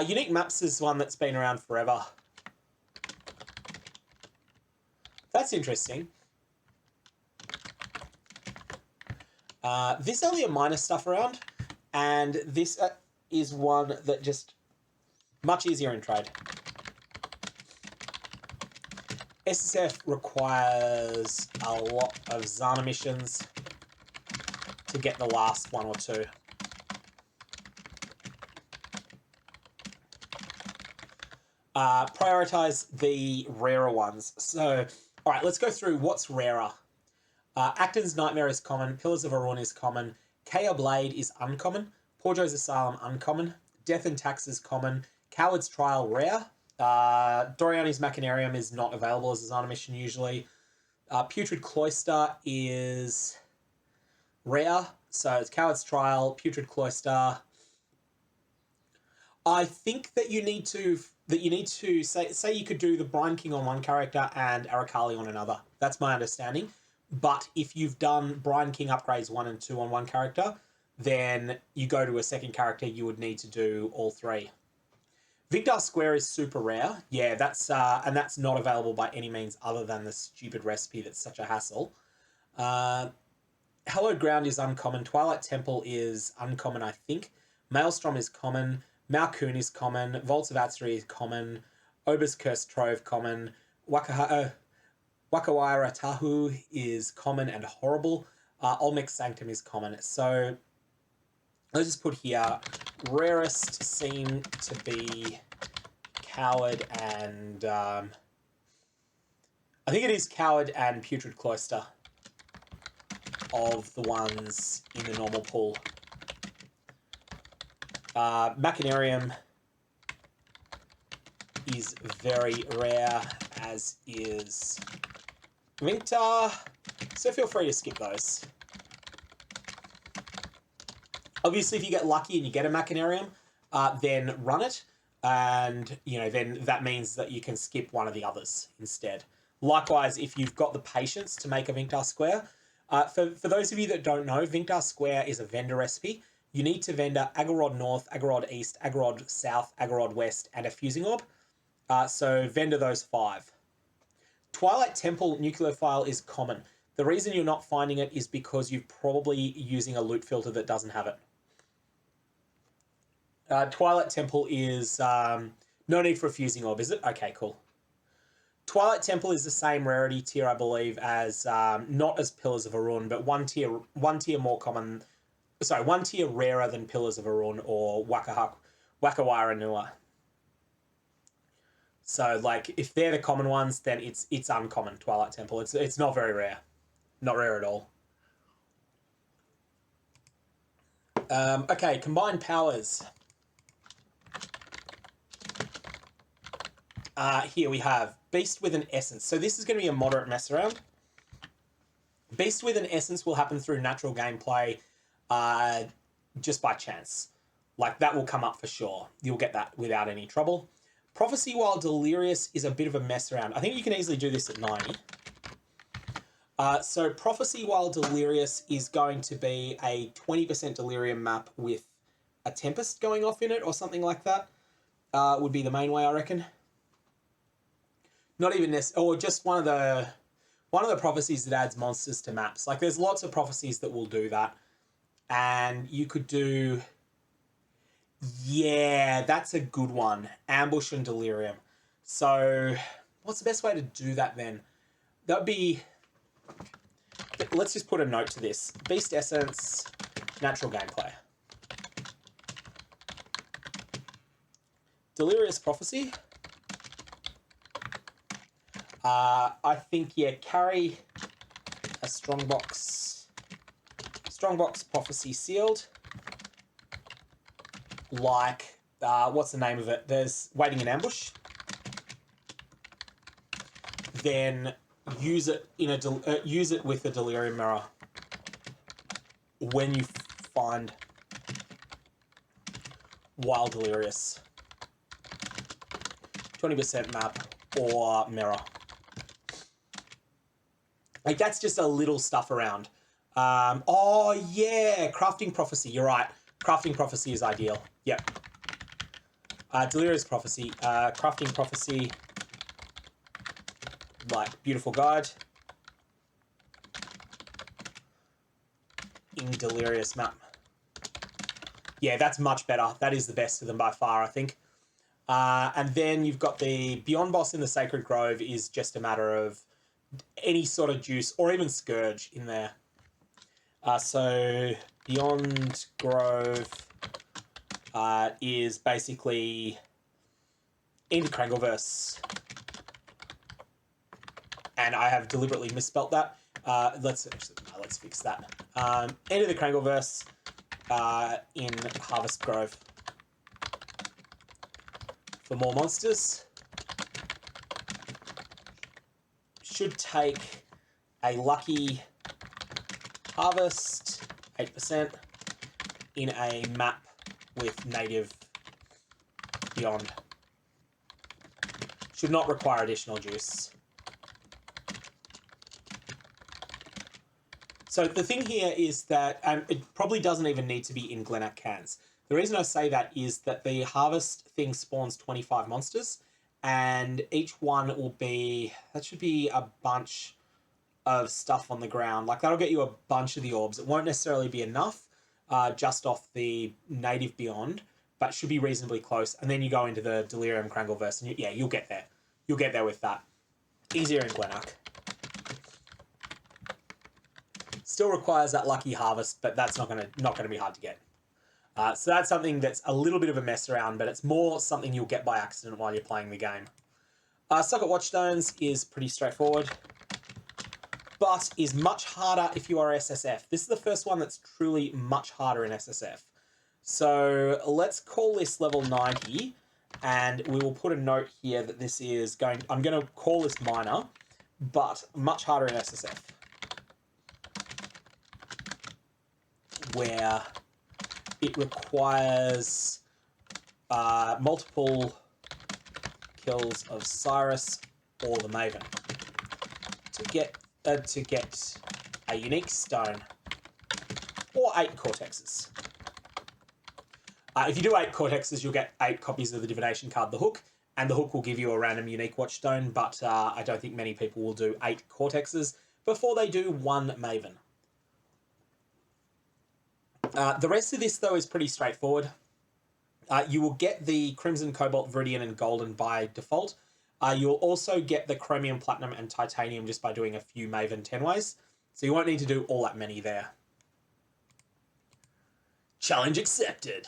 Unique Maps is one that's been around forever. That's interesting. This only a minor stuff around, and this is one that just much easier in trade. SSF requires a lot of Zana missions to get the last one or two. Prioritize the rarer ones. So, all right, let's go through what's rarer. Acton's Nightmare is common. Pillars of Arun is common. Kea Blade is uncommon. Porjo's Asylum uncommon. Death and Tax is common. Coward's Trial rare. Doriani's Machinarium is not available as a Zana mission usually. Putrid Cloister is rare. So it's Coward's Trial, Putrid Cloister. I think that you need to say you could do the Brine King on one character and Arakali on another. That's my understanding. But if you've done Brine King upgrades 1 and 2 on one character, then you go to a second character, you would need to do all 3. Vigdar Square is super rare. Yeah, that's not available by any means other than the stupid recipe that's such a hassle. Hallowed Ground is uncommon. Twilight Temple is uncommon, I think. Maelstrom is common. Malkoon is common. Vaults of Atzri is common. Ober's Cursed Trove common. Wakawara Tahu is common and horrible. Olmec's Sanctum is common. So let's just put here, rarest seem to be Coward and... I think it is Coward and Putrid Cloister of the ones in the normal pool. Machinarium is very rare, as is Vinctar, so feel free to skip those. Obviously, if you get lucky and you get a Machinarium, then run it, and then that means that you can skip one of the others instead. Likewise, if you've got the patience to make a Vinctar Square, for those of you that don't know, Vinctar Square is a vendor recipe. You need to vendor Agorod North, Agorod East, Agorod South, Agorod West, and a Fusing Orb. So vendor those 5. Twilight Temple Nucleophile is common. The reason you're not finding it is because you're probably using a loot filter that doesn't have it. Twilight Temple is... no need for a Fusing Orb, is it? Okay, cool. Twilight Temple is the same rarity tier, I believe, as... not as Pillars of Arun, but one tier more common... Sorry, one tier rarer than Pillars of Arun or Wakawara Nua. So, like, if they're the common ones, then it's uncommon, Twilight Temple. It's not very rare. Not rare at all. Okay, combined powers. Here we have Beast with an Essence. So this is going to be a moderate mess around. Beast with an Essence will happen through natural gameplay just by chance. Like, that will come up for sure. You'll get that without any trouble. Prophecy while delirious is a bit of a mess around. I think you can easily do this at 90. So Prophecy while delirious is going to be a 20% delirium map with a Tempest going off in it or something like that. Would be the main way, I reckon. Not even this, or just one of the prophecies that adds monsters to maps. Like, there's lots of prophecies that will do that. And you could do... Yeah, that's a good one. Ambush and Delirium. So, what's the best way to do that then? That would be... Let's just put a note to this. Beast Essence, natural gameplay. Delirious Prophecy. I think, yeah, carry a Strongbox Prophecy sealed. Like, what's the name of it? There's Waiting in Ambush. Then use it use it with a Delirium Mirror when you find Wild Delirious. 20% map or mirror. Like, that's just a little stuff around. Oh, yeah, Crafting Prophecy. You're right. Crafting Prophecy is ideal. Yep. Delirious Prophecy. Crafting Prophecy. Like, Beautiful Guide. In Delirious map. Yeah, that's much better. That is the best of them by far, I think. And then you've got the Beyond Boss in the Sacred Grove is just a matter of any sort of juice, or even Scourge in there. So Beyond Grove is basically into Krangleverse. And I have deliberately misspelt that. Let's fix that. Enter the Krangleverse in Harvest Grove. For more monsters. Should take a lucky harvest, 8%, in a map with native Beyond. Should not require additional juice. So the thing here is that it probably doesn't even need to be in Glenac cans. The reason I say that is that the harvest thing spawns 25 monsters, and each one will be, that should be a bunch of stuff on the ground. Like, that'll get you a bunch of the orbs. It won't necessarily be enough just off the native beyond, but should be reasonably close. And then you go into the delirium Krangleverse, and you'll get there. You'll get there with that. Easier in Glenark. Still requires that lucky harvest, but that's not gonna be hard to get. So that's something that's a little bit of a mess around, but it's more something you'll get by accident while you're playing the game. Socket Watchstones is pretty straightforward, but is much harder if you are SSF. This is the first one that's truly much harder in SSF. So let's call this level 90, and we will put a note here that this is I'm going to call this minor, but much harder in SSF, where it requires multiple kills of Cyrus or the Maven to get a unique stone, or 8 Cortexes. If you do 8 Cortexes, you'll get 8 copies of the divination card, the Hook, and the Hook will give you a random unique Watchstone, but I don't think many people will do 8 Cortexes before they do 1 Maven. The rest of this, though, is pretty straightforward. You will get the Crimson, Cobalt, Viridian, and Golden by default. You'll also get the Chromium, Platinum, and Titanium just by doing a few Maven 10-ways. So you won't need to do all that many there. Challenge accepted.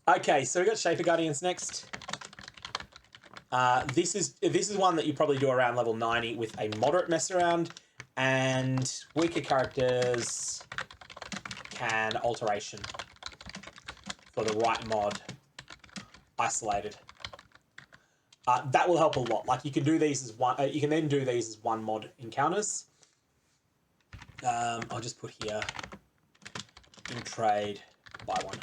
Okay, so we got Shaper Guardians next. This is one that you probably do around level 90 with a moderate mess around, and weaker characters can alteration for the right mod isolated. That will help a lot. Like, you can do these as one. You can then do these as one mod encounters. I'll just put here in trade, buy one.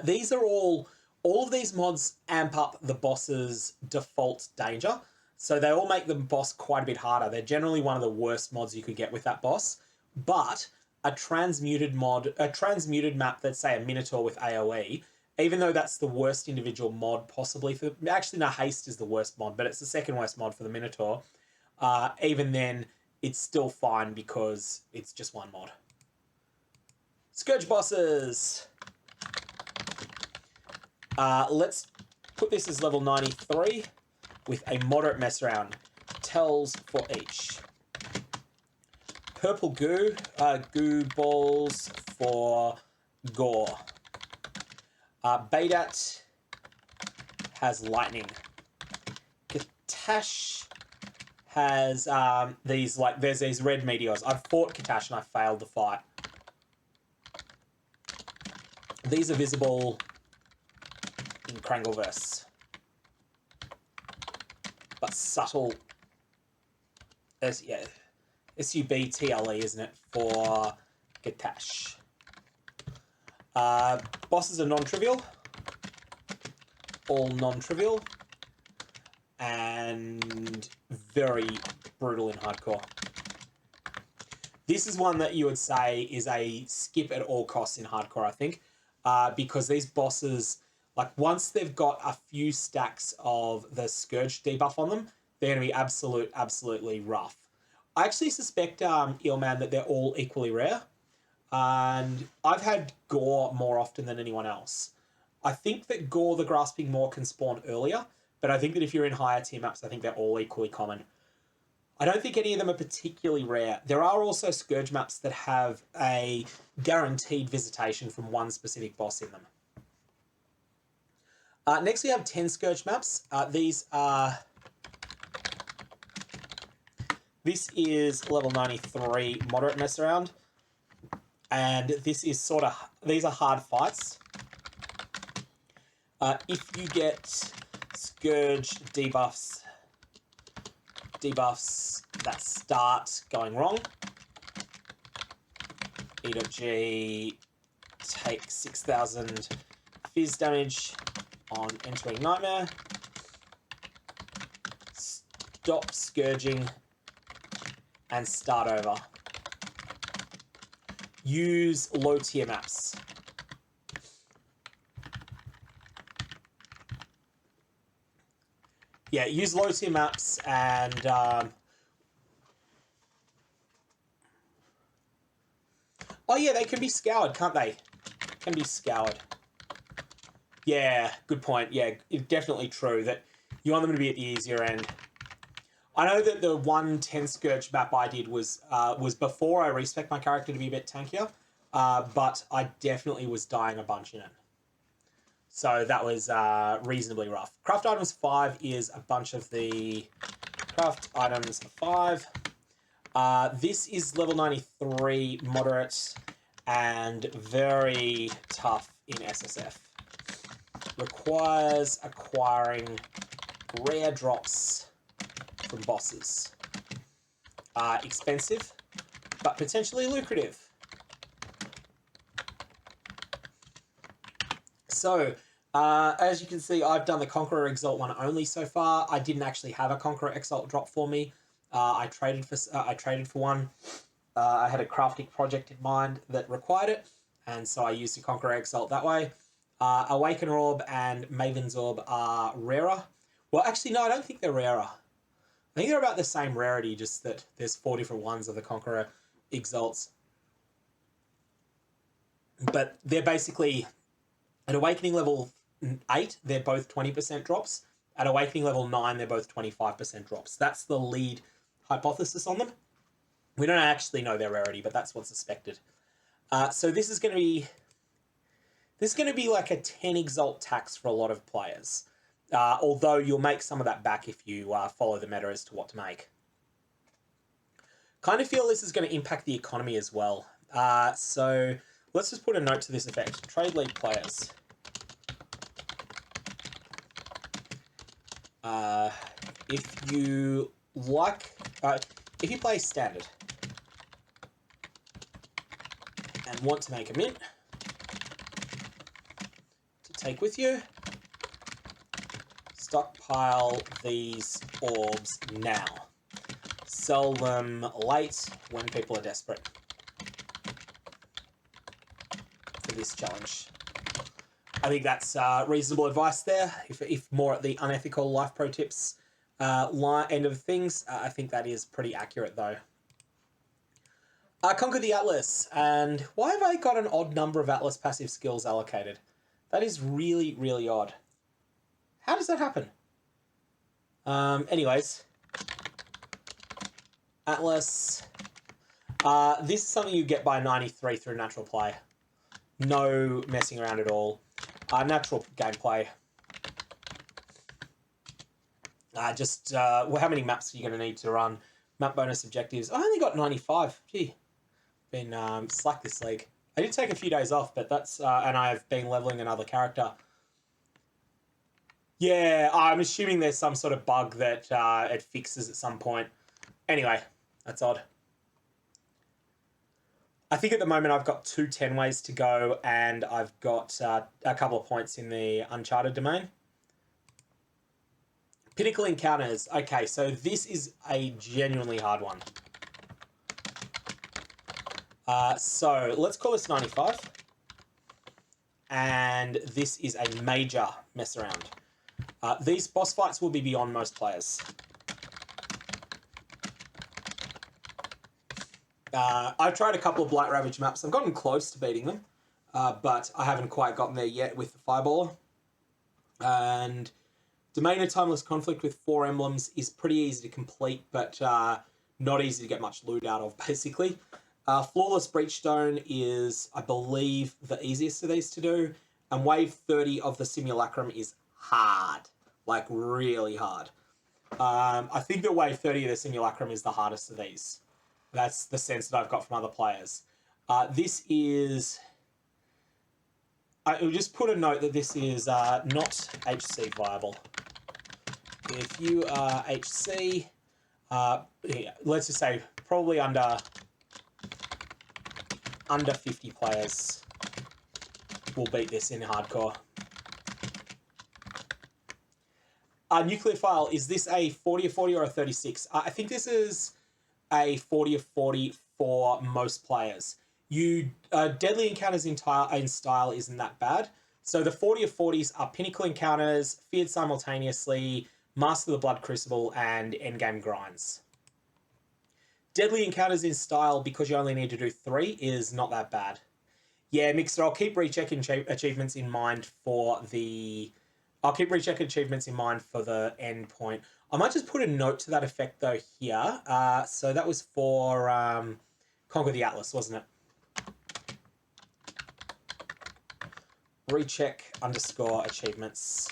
These are all of these mods amp up the boss's default danger. So they all make the boss quite a bit harder. They're generally one of the worst mods you could get with that boss. But a transmuted map that's, say, a Minotaur with AoE, even though that's the worst individual mod possibly for... Actually, no, Heist is the worst mod, but it's the second worst mod for the Minotaur. Even then, it's still fine because it's just one mod. Scourge bosses! Let's put this as level 93 with a moderate mess around. Tells for each. Purple goo, goo balls for gore. Baidat has lightning. Katash has there's these red meteors. I've fought Katash and I failed the fight. These are visible in Krangleverse, but subtle as SUBTLE, isn't it, for Katash. Bosses are non-trivial, all non-trivial, and very brutal in hardcore. This is one that you would say is a skip at all costs in hardcore, I think, because these bosses, like, once they've got a few stacks of the Scourge debuff on them, they're going to be absolutely rough. I actually suspect, Eelman, that they're all equally rare. And I've had Gore more often than anyone else. I think that Gore the Grasping Maw can spawn earlier, but I think that if you're in higher tier maps, I think they're all equally common. I don't think any of them are particularly rare. There are also Scourge maps that have a guaranteed visitation from one specific boss in them. Next we have 10 Scourge maps. This is level 93 moderate mess around, and this is these are hard fights. If you get Scourge debuffs that start going wrong, E.G take 6,000 fizz damage on entering Nightmare. Stop scourging and start over. Use low tier maps. yeah, use low tier maps and oh yeah, they can be scoured, can't they? Can be scoured. Yeah, good point. Yeah, it's definitely true that you want them to be at the easier end. I know that the 110 Scourge map I did was before I respec my character to be a bit tankier, but I definitely was dying a bunch in it. So that was reasonably rough. Craft items 5 is a bunch of the craft items 5. This is level 93, moderate, and very tough in SSF. Requires acquiring rare drops from bosses. Expensive, but potentially lucrative. So, as you can see, I've done the Conqueror Exalt one only so far. I didn't actually have a Conqueror Exalt drop for me. I traded for one. I had a crafting project in mind that required it, and so I used the Conqueror Exalt that way. Awaken Orb and Maven's Orb are rarer. Well, actually, no, I don't think they're rarer. I think they're about the same rarity, just that there's 4 different ones of the Conqueror Exalts. But they're basically, at Awakening level 8, they're both 20% drops. At Awakening level 9, they're both 25% drops. That's the lead hypothesis on them. We don't actually know their rarity, but that's what's suspected. So this is going to be like a 10 Exalt tax for a lot of players. Although you'll make some of that back if you follow the meta as to what to make. Kind of feel this is going to impact the economy as well. So let's just put a note to this effect. Trade league players. If you play standard and want to make a mint to take with you, stockpile these orbs now. Sell them late when people are desperate for this challenge. I think that's reasonable advice there. If more at the unethical life pro tips end of things, I think that is pretty accurate though. Conquer the Atlas, and why have I got an odd number of Atlas passive skills allocated? That is really, really odd. How does that happen? Anyways, Atlas. This is something you get by 93 through natural play. No messing around at all. Natural gameplay. How many maps are you going to need to run? Map bonus objectives. I only got 95. Gee, been slack this league. I did take a few days off, but that's and I've been leveling another character. Yeah, I'm assuming there's some sort of bug that it fixes at some point. Anyway, that's odd. I think at the moment I've got 2 10 ways to go, and I've got a couple of points in the Uncharted domain. Pinnacle encounters. Okay, so this is a genuinely hard one. So let's call this 95. And this is a major mess around. These boss fights will be beyond most players. I've tried a couple of Blight Ravage maps. I've gotten close to beating them, but I haven't quite gotten there yet with the Fireballer. And Domain of Timeless Conflict with 4 emblems is pretty easy to complete, but not easy to get much loot out of, basically. Flawless Breachstone is, I believe, the easiest of these to do. And Wave 30 of the Simulacrum is hard. Like, really hard. I think that Wave 30 of the Simulacrum is the hardest of these. That's the sense that I've got from other players. This is... I will just put a note that this is not HC viable. If you are HC, let's just say probably under 50 players will beat this in hardcore. Nuclear File, is this a 40 of 40 or a 36? I think this is a 40 of 40 for most players. Deadly Encounters in style isn't that bad. So the 40 of 40s are Pinnacle Encounters, Feared Simultaneously, Master the Blood Crucible, and Endgame Grinds. Deadly Encounters in Style, because you only need to do 3, is not that bad. Yeah, Mixer, I'll keep rechecking achievements in mind for the... I'll keep rechecking achievements in mind for the end point. I might just put a note to that effect, though, here. So that was for Conquer the Atlas, wasn't it? Recheck _ achievements.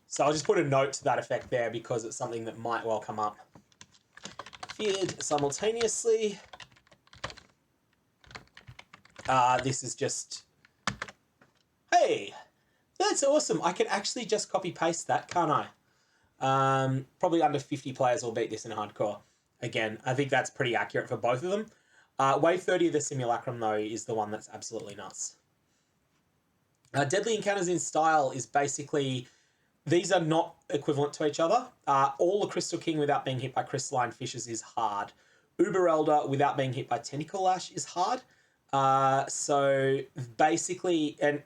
So I'll just put a note to that effect there because it's something that might well come up. Feared simultaneously. This is just... Hey! That's awesome. I can actually just copy-paste that, can't I? Probably under 50 players will beat this in hardcore. Again, I think that's pretty accurate for both of them. Wave 30 of the Simulacrum, though, is the one that's absolutely nuts. Deadly Encounters in Style is basically... These are not equivalent to each other. All the Crystal King without being hit by Crystalline Fishes is hard. Uber Elder without being hit by Tentacle Lash is hard. So basically, and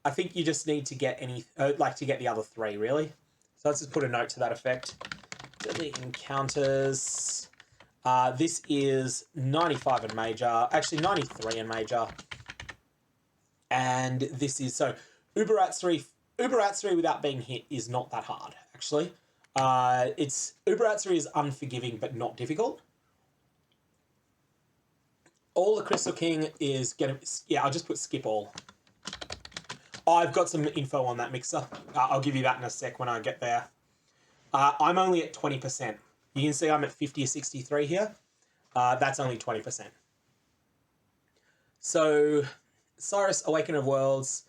I think you just need to get to get the other 3, really. So let's just put a note to that effect. Deadly Encounters. This is 95 in Major. Actually, 93 in Major. And this is... So, Uber Atsuri without being hit is not that hard, actually. Uber Atsuri is unforgiving, but not difficult. All the Crystal King is going to... Yeah, I'll just put skip all. I've got some info on that Mixer. I'll give you that in a sec when I get there. I'm only at 20%. You can see I'm at 50 or 63 here. That's only 20%. So, Cyrus, Awakener of Worlds.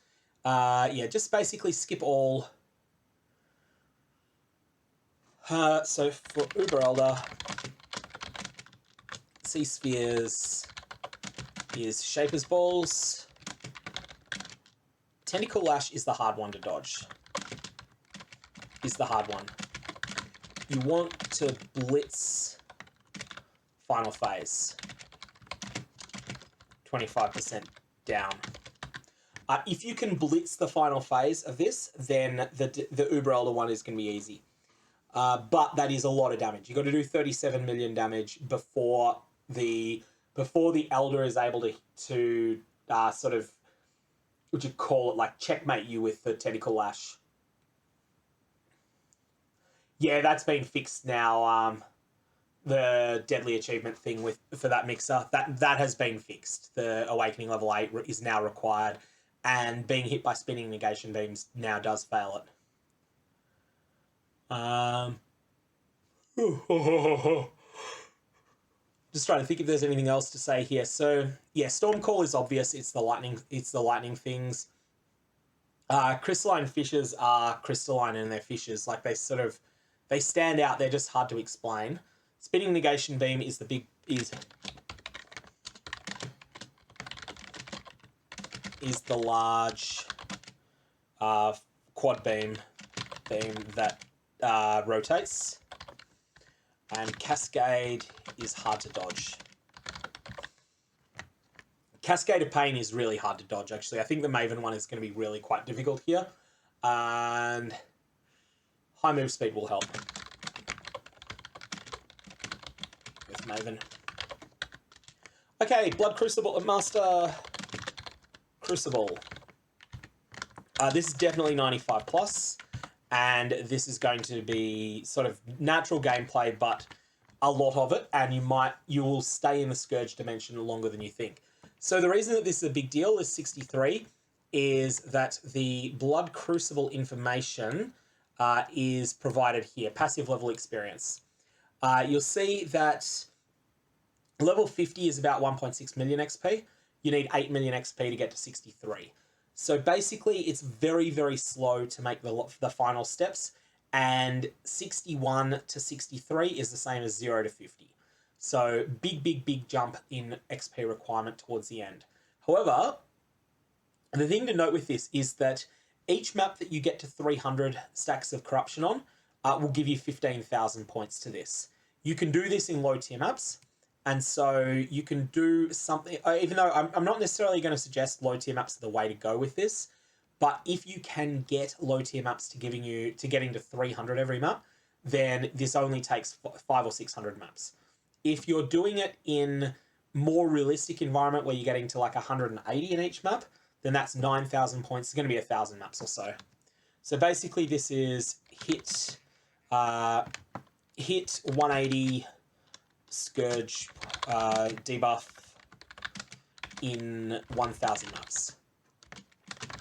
Yeah, just basically skip all. So, for Uber Elder, Sea Spheres is Shaper's Balls. Tentacle Lash is the hard one to dodge. Is the hard one. You want to blitz Final Phase. 25% down. If you can blitz the final phase of this, then the Uber Elder one is going to be easy. But that is a lot of damage. You've got to do 37 million damage before the Elder is able to sort of, would you call it, like checkmate you with the Tentacle Lash. Yeah, that's been fixed now. The deadly achievement thing for that Mixer, that has been fixed. The Awakening level 8 is now required, and being hit by spinning negation beams now does fail it. Just trying to think if there's anything else to say here. So yeah, Stormcall is obvious. It's the lightning things. Crystalline Fishes are crystalline and they're fishes. Like they stand out. They're just hard to explain. Spinning negation beam is the large quad beam that rotates, and Cascade is hard to dodge. Cascade of Pain is really hard to dodge, actually. I think the Maven one is going to be really quite difficult here, and high move speed will help with Maven. Okay, Blood Crucible, Master Crucible. This is definitely 95 plus, and this is going to be sort of natural gameplay, but a lot of it, and you will stay in the Scourge dimension longer than you think. So the reason that this is a big deal, this 63, is that the Blood Crucible information is provided here, passive level experience. You'll see that level 50 is about 1.6 million XP. You need 8 million XP to get to 63. So basically, it's very, very slow to make the final steps, and 61 to 63 is the same as 0 to 50. So big jump in XP requirement towards the end. However, the thing to note with this is that each map that you get to 300 stacks of corruption on will give you 15,000 points to this. You can do this in low tier maps, and so you can do something, even though I'm not necessarily going to suggest low tier maps are the way to go with this, But if you can get low tier maps to getting to 300 every map, then this only takes 500 or 600 maps. If you're doing it in more realistic environment where you're getting to like 180 in each map, then that's 9,000 points. It's going to be 1,000 maps or so. So basically this is hit 180 Scourge debuff in 1,000 maps,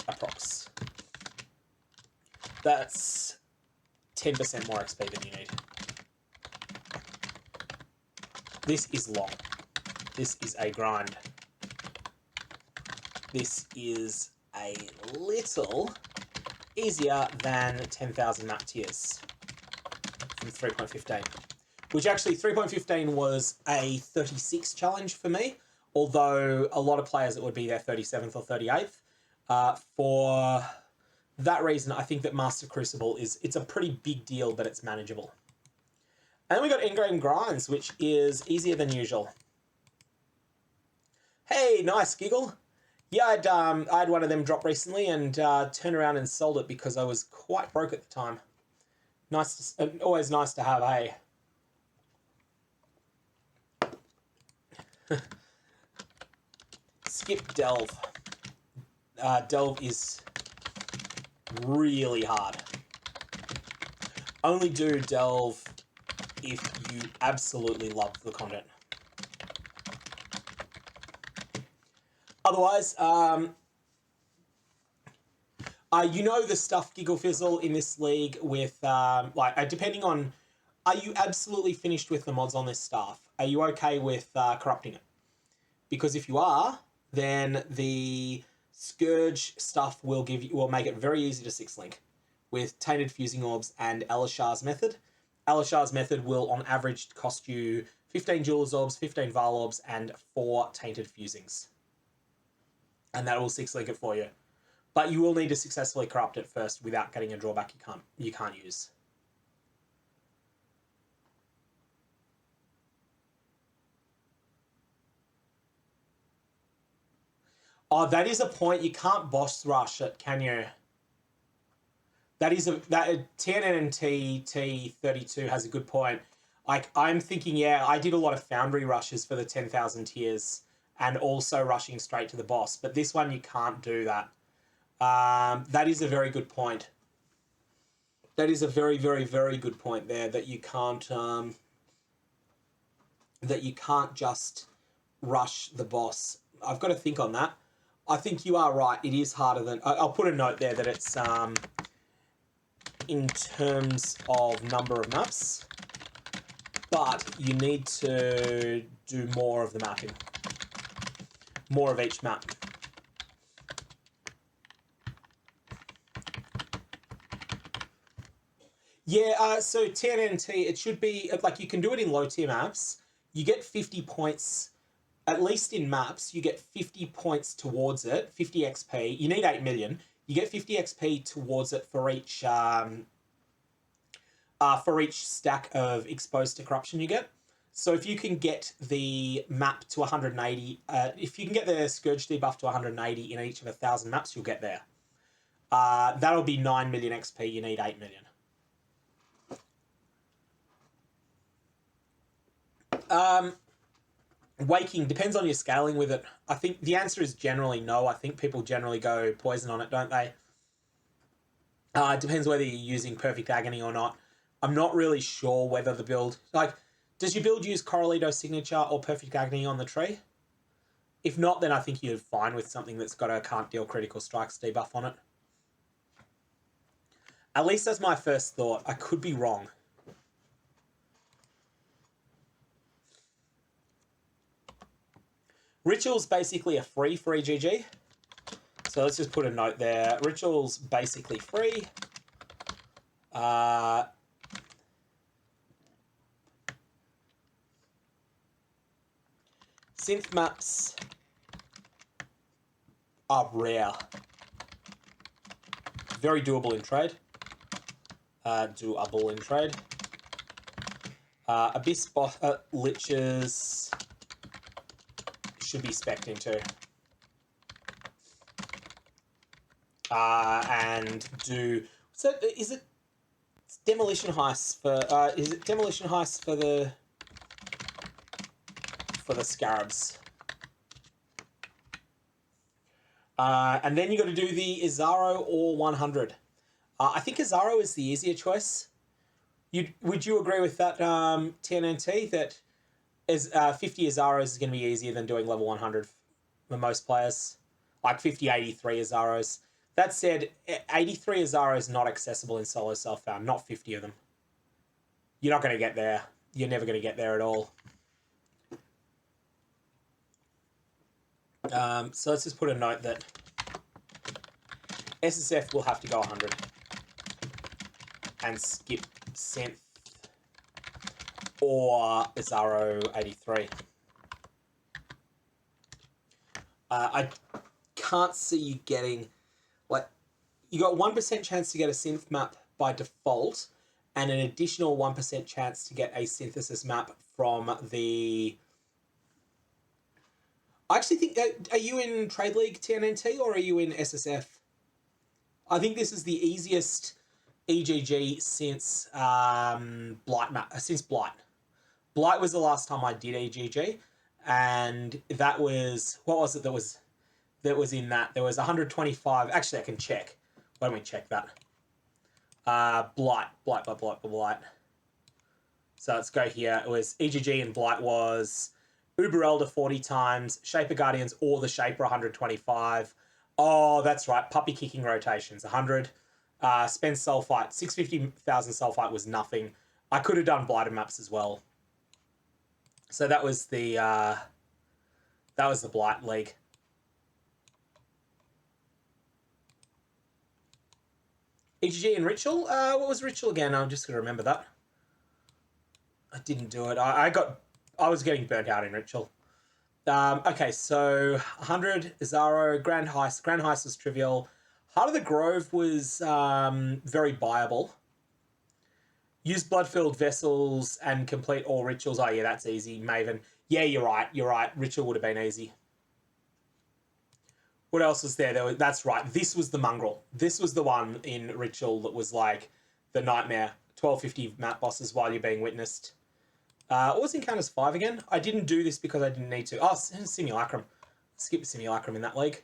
approx. That's 10% more XP than you need. This is long. This is a grind. This is a little easier than 10,000 map tiers from 3.15. Which actually, 3.15 was a 36 challenge for me, although a lot of players it would be their 37th or 38th. For that reason, I think that Master Crucible it's a pretty big deal, but it's manageable. And then we got Endgame Grinds, which is easier than usual. Hey, nice, Giggle. Yeah, I had one of them drop recently and turned around and sold it because I was quite broke at the time. Nice, always nice to have, hey. Skip Delve. Delve is really hard. Only do Delve if you absolutely love the content. Otherwise, you know the stuff Giggle Fizzle in this league with, depending on, are you absolutely finished with the mods on this stuff? Are you okay with corrupting it? Because if you are, then the Scourge stuff will make it very easy to 6-link with Tainted Fusing Orbs and Elishar's Method. Elishar's Method will, on average, cost you 15 Jeweler's Orbs, 15 Val Orbs, and 4 Tainted Fusings. And that will 6-link it for you. But you will need to successfully corrupt it first without getting a drawback you can't use. Oh, that is a point. You can't boss rush it, can you? That TNNT T32 has a good point. Like, I'm thinking, yeah, I did a lot of Foundry rushes for the 10,000 tiers and also rushing straight to the boss. But this one, you can't do that. That is a very good point. That is a very, very, very good point there, that you can't just rush the boss. I've got to think on that. I think you are right. It is harder than... I'll put a note there that it's in terms of number of maps, but you need to do more of the mapping. More of each map. Yeah, so TNNT, it should be... Like, you can do it in low-tier maps. You get 50 points... At least in maps, you get 50 points towards it, 50 XP. You need 8 million. You get 50 XP towards it for each stack of exposed to corruption you get. So if you can get the map to 180, if you can get the Scourge debuff to 180 in each of 1,000 maps, you'll get there. That'll be 9 million XP. You need 8 million. Waking depends on your scaling with it. I think the answer is generally no. I think people generally go poison on it, don't they? It depends whether you're using Perfect Agony or not. I'm not really sure whether the build... Like, does your build use Corralito Signature or Perfect Agony on the tree? If not, then I think you're fine with something that's got a can't deal critical strikes debuff on it. At least that's my first thought. I could be wrong. Ritual's basically a free GG. So let's just put a note there. Ritual's basically free. Synth maps are rare. Very doable in trade. Doable in trade. Abyss Liches should be spec'd into. and do... So is it demolition heists for... is it demolition heists for the scarabs? And then you got to do the Izaro or 100. I think Izaro is the easier choice. Would you agree with that, TNNT, that 50 Izaros is going to be easier than doing level 100 for most players? Like 50, 83 Izaros. That said, 83 Izaros not accessible in solo self-found, not 50 of them. You're not going to get there. You're never going to get there at all. So let's just put a note that SSF will have to go 100 and skip synth or Izaro 83. I can't see you getting, like, you got 1% chance to get a synth map by default and an additional 1% chance to get a synthesis map from the... I actually think, are you in Trade League TNNT or are you in SSF? I think this is the easiest EGG since Blight map, since Blight. Blight was the last time I did EGG, and that was, what was it that was in that? There was 125. Actually, I can check. Why don't we check that? Blight. So let's go here. It was EGG and Blight was Uber Elder 40 times, Shaper Guardians or the Shaper 125. Oh, that's right. Puppy kicking rotations 100. Spend Sulfite 650,000 Sulfite was nothing. I could have done Blighted maps as well. So that was the Blight League. EGG and Ritual. What was Ritual again? I'm just gonna remember that. I didn't do it. I was getting burnt out in Ritual. Okay, so 100 Izaro, Grand Heist. Grand Heist was trivial. Heart of the Grove was very buyable. Use blood-filled vessels and complete all rituals. Oh, yeah, that's easy. Maven. Yeah, you're right. Ritual would have been easy. What else was there? That's right. This was the mongrel. This was the one in Ritual that was like the nightmare. 1250 map bosses while you're being witnessed. What was Encounters 5 again? I didn't do this because I didn't need to. Oh, Simulacrum. Skip Simulacrum in that league.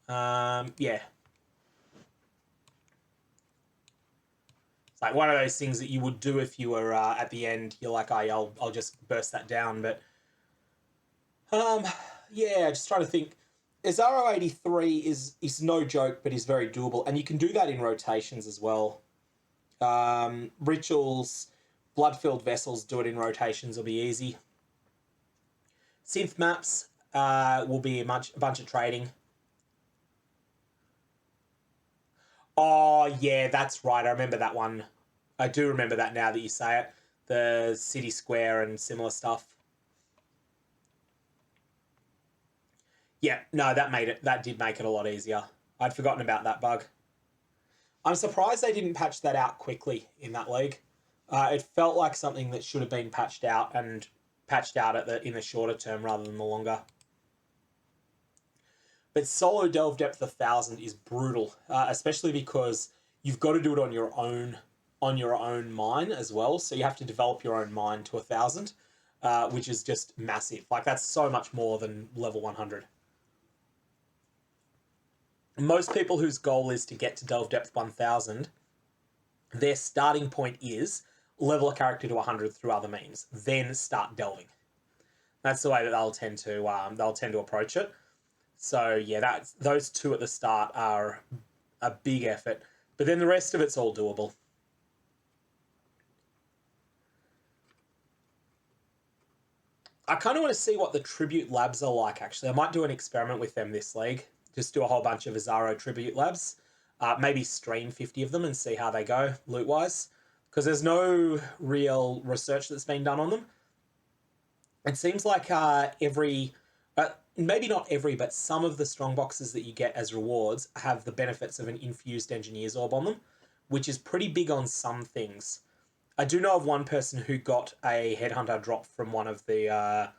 Yeah. It's like one of those things that you would do if you were at the end. You're like, oh, I'll just burst that down. But yeah, just trying to think. Izaro 83 is no joke, but is very doable, and you can do that in rotations as well. Rituals, blood-filled vessels, do it in rotations. Will be easy. Synth maps will be a bunch of trading. Oh, yeah, that's right. I remember that one. I do remember that now that you say it. The City Square and similar stuff. Yeah, no, that did make it a lot easier. I'd forgotten about that bug. I'm surprised they didn't patch that out quickly in that league. It felt like something that should have been patched out in the shorter term rather than the longer. But solo delve depth 1,000 is brutal, especially because you've got to do it on your own mine as well. So you have to develop your own mine to 1,000, which is just massive. Like that's so much more than level 100. Most people whose goal is to get to delve depth 1,000, their starting point is level a character to 100 through other means, then start delving. That's the way that they'll tend to approach it. So yeah, those two at the start are a big effort, but then the rest of it's all doable. I kind of want to see what the tribute labs are like, actually. I might do an experiment with them this league. Just do a whole bunch of Izaro tribute labs. Maybe stream 50 of them and see how they go, loot-wise. Because there's no real research that's been done on them. It seems like maybe not every, but some of the strong boxes that you get as rewards have the benefits of an infused engineer's orb on them, which is pretty big on some things. I do know of one person who got a headhunter drop from one of the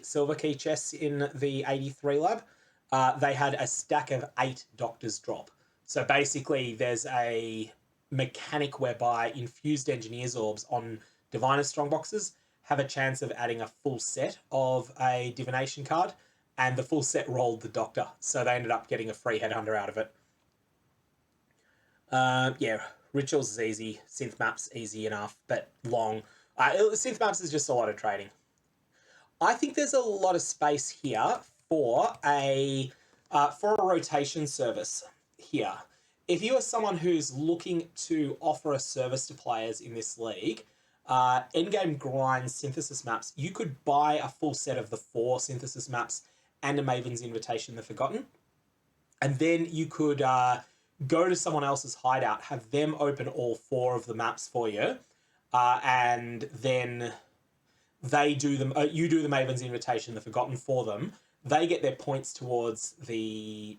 silver key chests in the 83 lab, they had a stack of 8 Doctors drop. So basically, there's a mechanic whereby infused Engineer's Orbs on Diviner's Strongboxes have a chance of adding a full set of a Divination card, and the full set rolled the Doctor, so they ended up getting a free Headhunter out of it. Yeah, Rituals is easy, Synth Maps easy enough, but long. Synth Maps is just a lot of trading. I think there's a lot of space here for a rotation service here. If you are someone who's looking to offer a service to players in this league, Endgame grinds synthesis maps, you could buy a full set of the 4 synthesis maps and a Maven's Invitation the Forgotten. And then you could go to someone else's hideout, have them open all 4 of the maps for you, and then they do them. You do the Maven's Invitation the Forgotten for them. They get their points towards the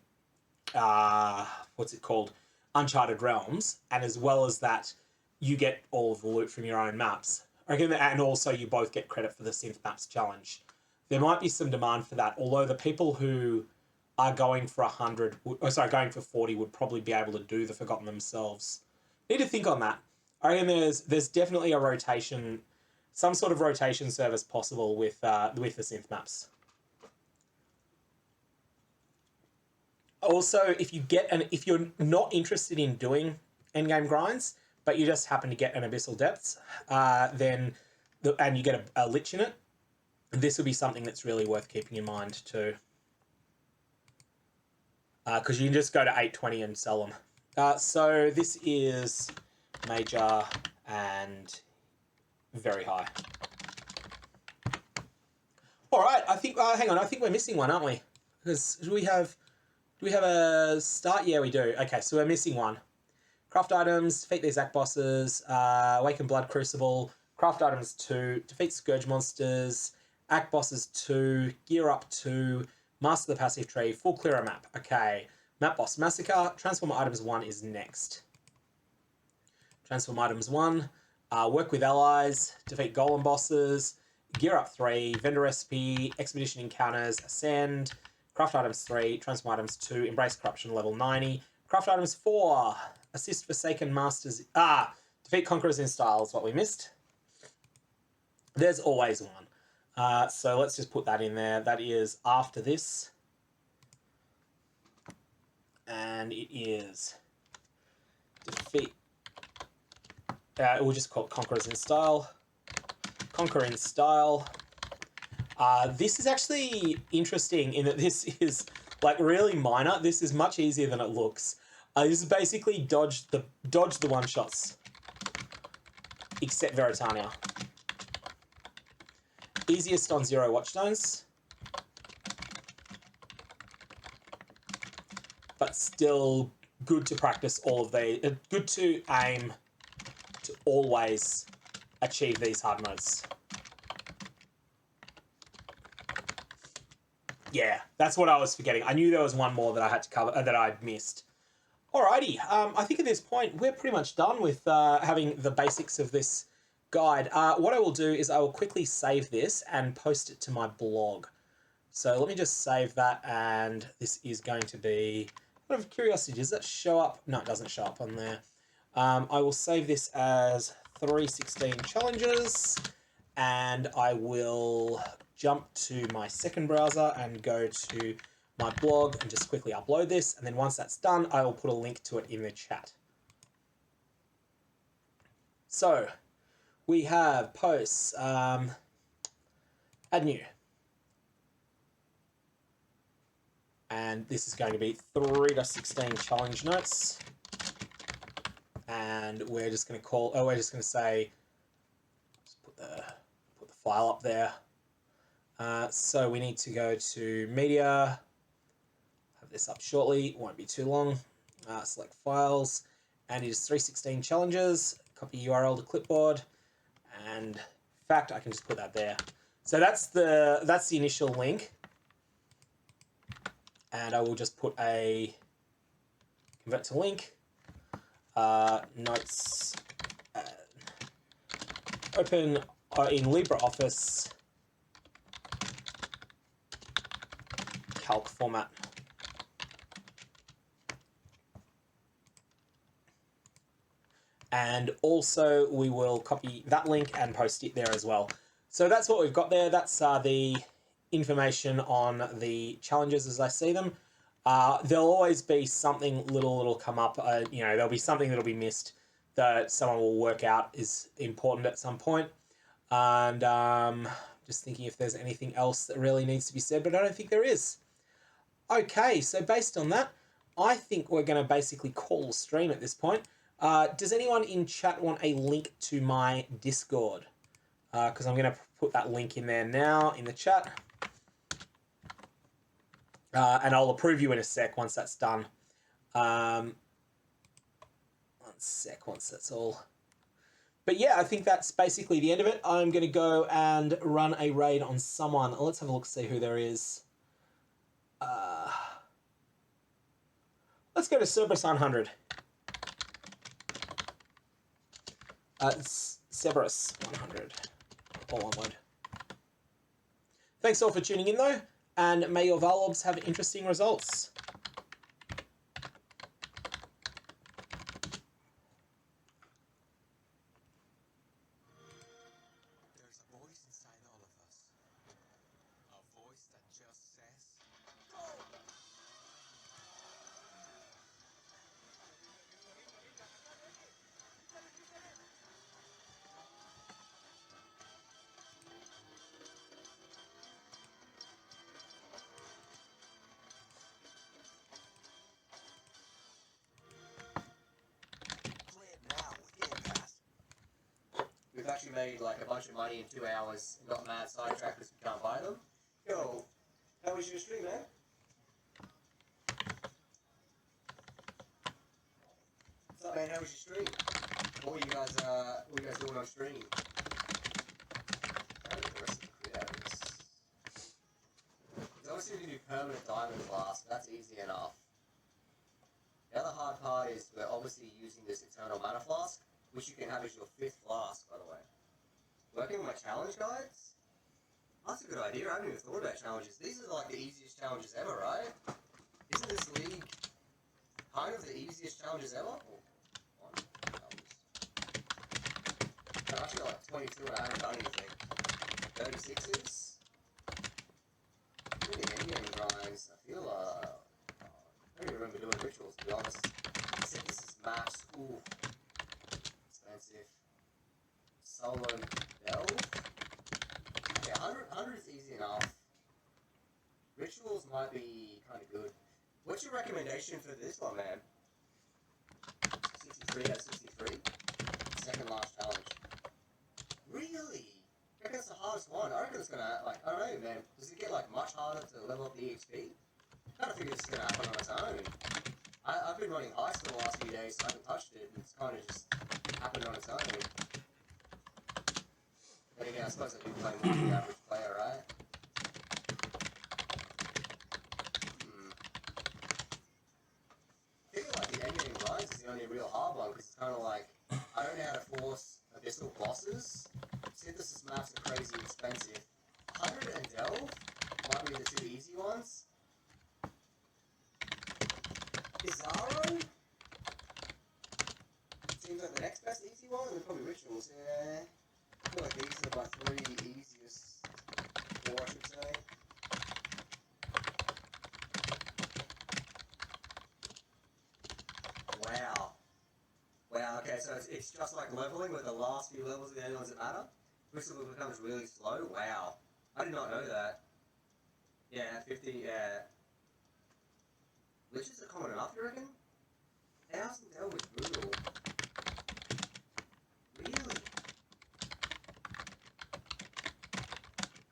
what's it called? Uncharted Realms, and as well as that, you get all of the loot from your own maps. And also you both get credit for the Synth Maps challenge. There might be some demand for that, although the people who are going for 40 would probably be able to do the Forgotten themselves. Need to think on that. I reckon there's definitely a rotation, some sort of rotation service possible with the Synth Maps. Also, if you're not interested in doing endgame grinds, but you just happen to get an Abyssal Depths, and you get a Lich in it, this would be something that's really worth keeping in mind too. Because you can just go to 820 and sell them. So this is major and very high. All right, I think. Hang on, I think we're missing one, aren't we? Because do we have a start? Yeah, we do. Okay, so we're missing one. Craft items, defeat these Act bosses, Awaken Blood Crucible, craft items 2, defeat Scourge monsters, Act bosses 2, gear up 2, master the passive tree, full clear a map. Okay, map boss massacre, transform items 1 is next. Transform items 1, work with allies, defeat golem bosses, gear up 3, vendor recipe, expedition encounters, ascend, craft items 3, transform items 2, embrace corruption level 90, craft items 4, assist Forsaken Masters, defeat Conquerors in Style is what we missed. There's always one. So let's just put that in there. That is after this. And it is defeat. We'll just call it Conquerors in Style. Conquer in Style. This is actually interesting in that this is like really minor. This is much easier than it looks. This is basically dodge the one-shots. Except Veritania. Easiest on 0 Watchstones. But still good to practice all of these. Good to aim to always achieve these hard modes. Yeah, that's what I was forgetting. I knew there was one more that I had to cover, that I'd missed. Alrighty, I think at this point we're pretty much done with having the basics of this guide. What I will do is I will quickly save this and post it to my blog. So let me just save that, and this is going to be, out of curiosity, does that show up? No, it doesn't show up on there. I will save this as 316 challenges, and I will jump to my second browser and go to my blog and just quickly upload this, and then once that's done, I will put a link to it in the chat. So, we have posts, add new. And this is going to be 3-16 challenge notes. And we're just going to we're just going to say, just put the file up there. So we need to go to media, have this up shortly, it won't be too long. Select files, and it is 316 challenges, copy URL to clipboard, and in fact I can just put that there. So that's the initial link, and I will just put a convert to link, notes, open in LibreOffice calc format. And also we will copy that link and post it there as well. So that's what we've got there. That's the information on the challenges as I see them. There'll always be something little come up. You know, there'll be something that'll be missed that someone will work out is important at some point. And just thinking if there's anything else that really needs to be said, but I don't think there is. Okay, so based on that, I think we're going to basically call a stream at this point. Does anyone in chat want a link to my Discord? Because I'm going to put that link in there now in the chat. And I'll approve you in a sec once that's done. 1 sec, once that's all. But yeah, I think that's basically the end of it. I'm going to go and run a raid on someone. Let's have a look, see who there is. Let's go to Cerberus 100. Cerberus 100. All one word. Thanks all for tuning in though, and may your Valobs have interesting results. We've actually made like a bunch of money in 2 hours and got mad sidetracked because we can't buy them. Yo, how was your stream, man? What's up, man? How was your stream? What were you guys doing on stream? There's obviously a new permanent diamond class, but that's easy enough. The other hard part is we're obviously using this eternal mana flask, which you can have as your 5th flask, by the way. Working on my challenge guides? That's a good idea. I haven't even thought about challenges. These are like the easiest challenges ever, right? Isn't this league kind of the easiest challenges ever? Oh, one challenges. I'm actually like 22 and I haven't done anything. 36s? Really endgame grinds. I feel I don't even remember doing rituals, to be honest. Synthesis maps. Ooh. Expensive. Solo delve. Okay, 100 is easy enough. Rituals might be kind of good. What's your recommendation for this one, man? 63 out of 63. Second last challenge. Really? I reckon it's the hardest one. I reckon it's gonna, like, I don't know, man. Does it get, like, much harder to level up the EXP? I kind of figure it's gonna happen on its own. I've been running Heist for the last few days, so I haven't touched it, and it's kind of just happened on its own. But again, I suppose I do play more than the average player, right? I feel like the endgame grinds is the only real hard one, because it's kind of like, I don't know how to force abyssal bosses. Synthesis maps are crazy expensive. 100 and Delve might be the 2 easy ones. Bizarro? Seems like the next best easy one, and probably Rituals, yeah. I feel like these are my 3 easiest, 4 I should say. Wow. Wow, okay, so it's just like leveling with the last few levels of the only ones that matter? Crucible becomes really slow? Wow. I did not know that. Yeah, 50, yeah. Liches are common enough, you reckon? 1000 Delve was brutal. Really?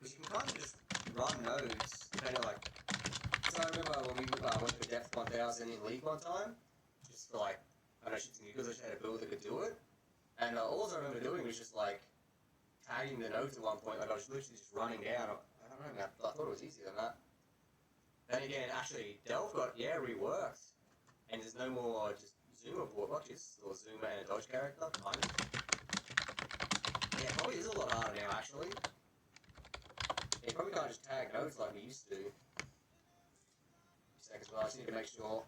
Because you can kind of just run nodes, depending on like... So I remember when we went to Depth 1000 in League one time, just for like, I don't know, shits and giggles, I just had a build that could do it. And all I remember doing was just like, tagging the nodes at one point, like I was literally just running down. I don't know, man, I thought it was easier than that. Then again, actually, Delve got, reworked. And there's no more just Zoomer board watches, or Zoomer and a dodge character, kind of. Yeah, it probably is a lot harder now, actually. Yeah, you probably can't just tag nodes like we used to. Seconds, well, I just need to make sure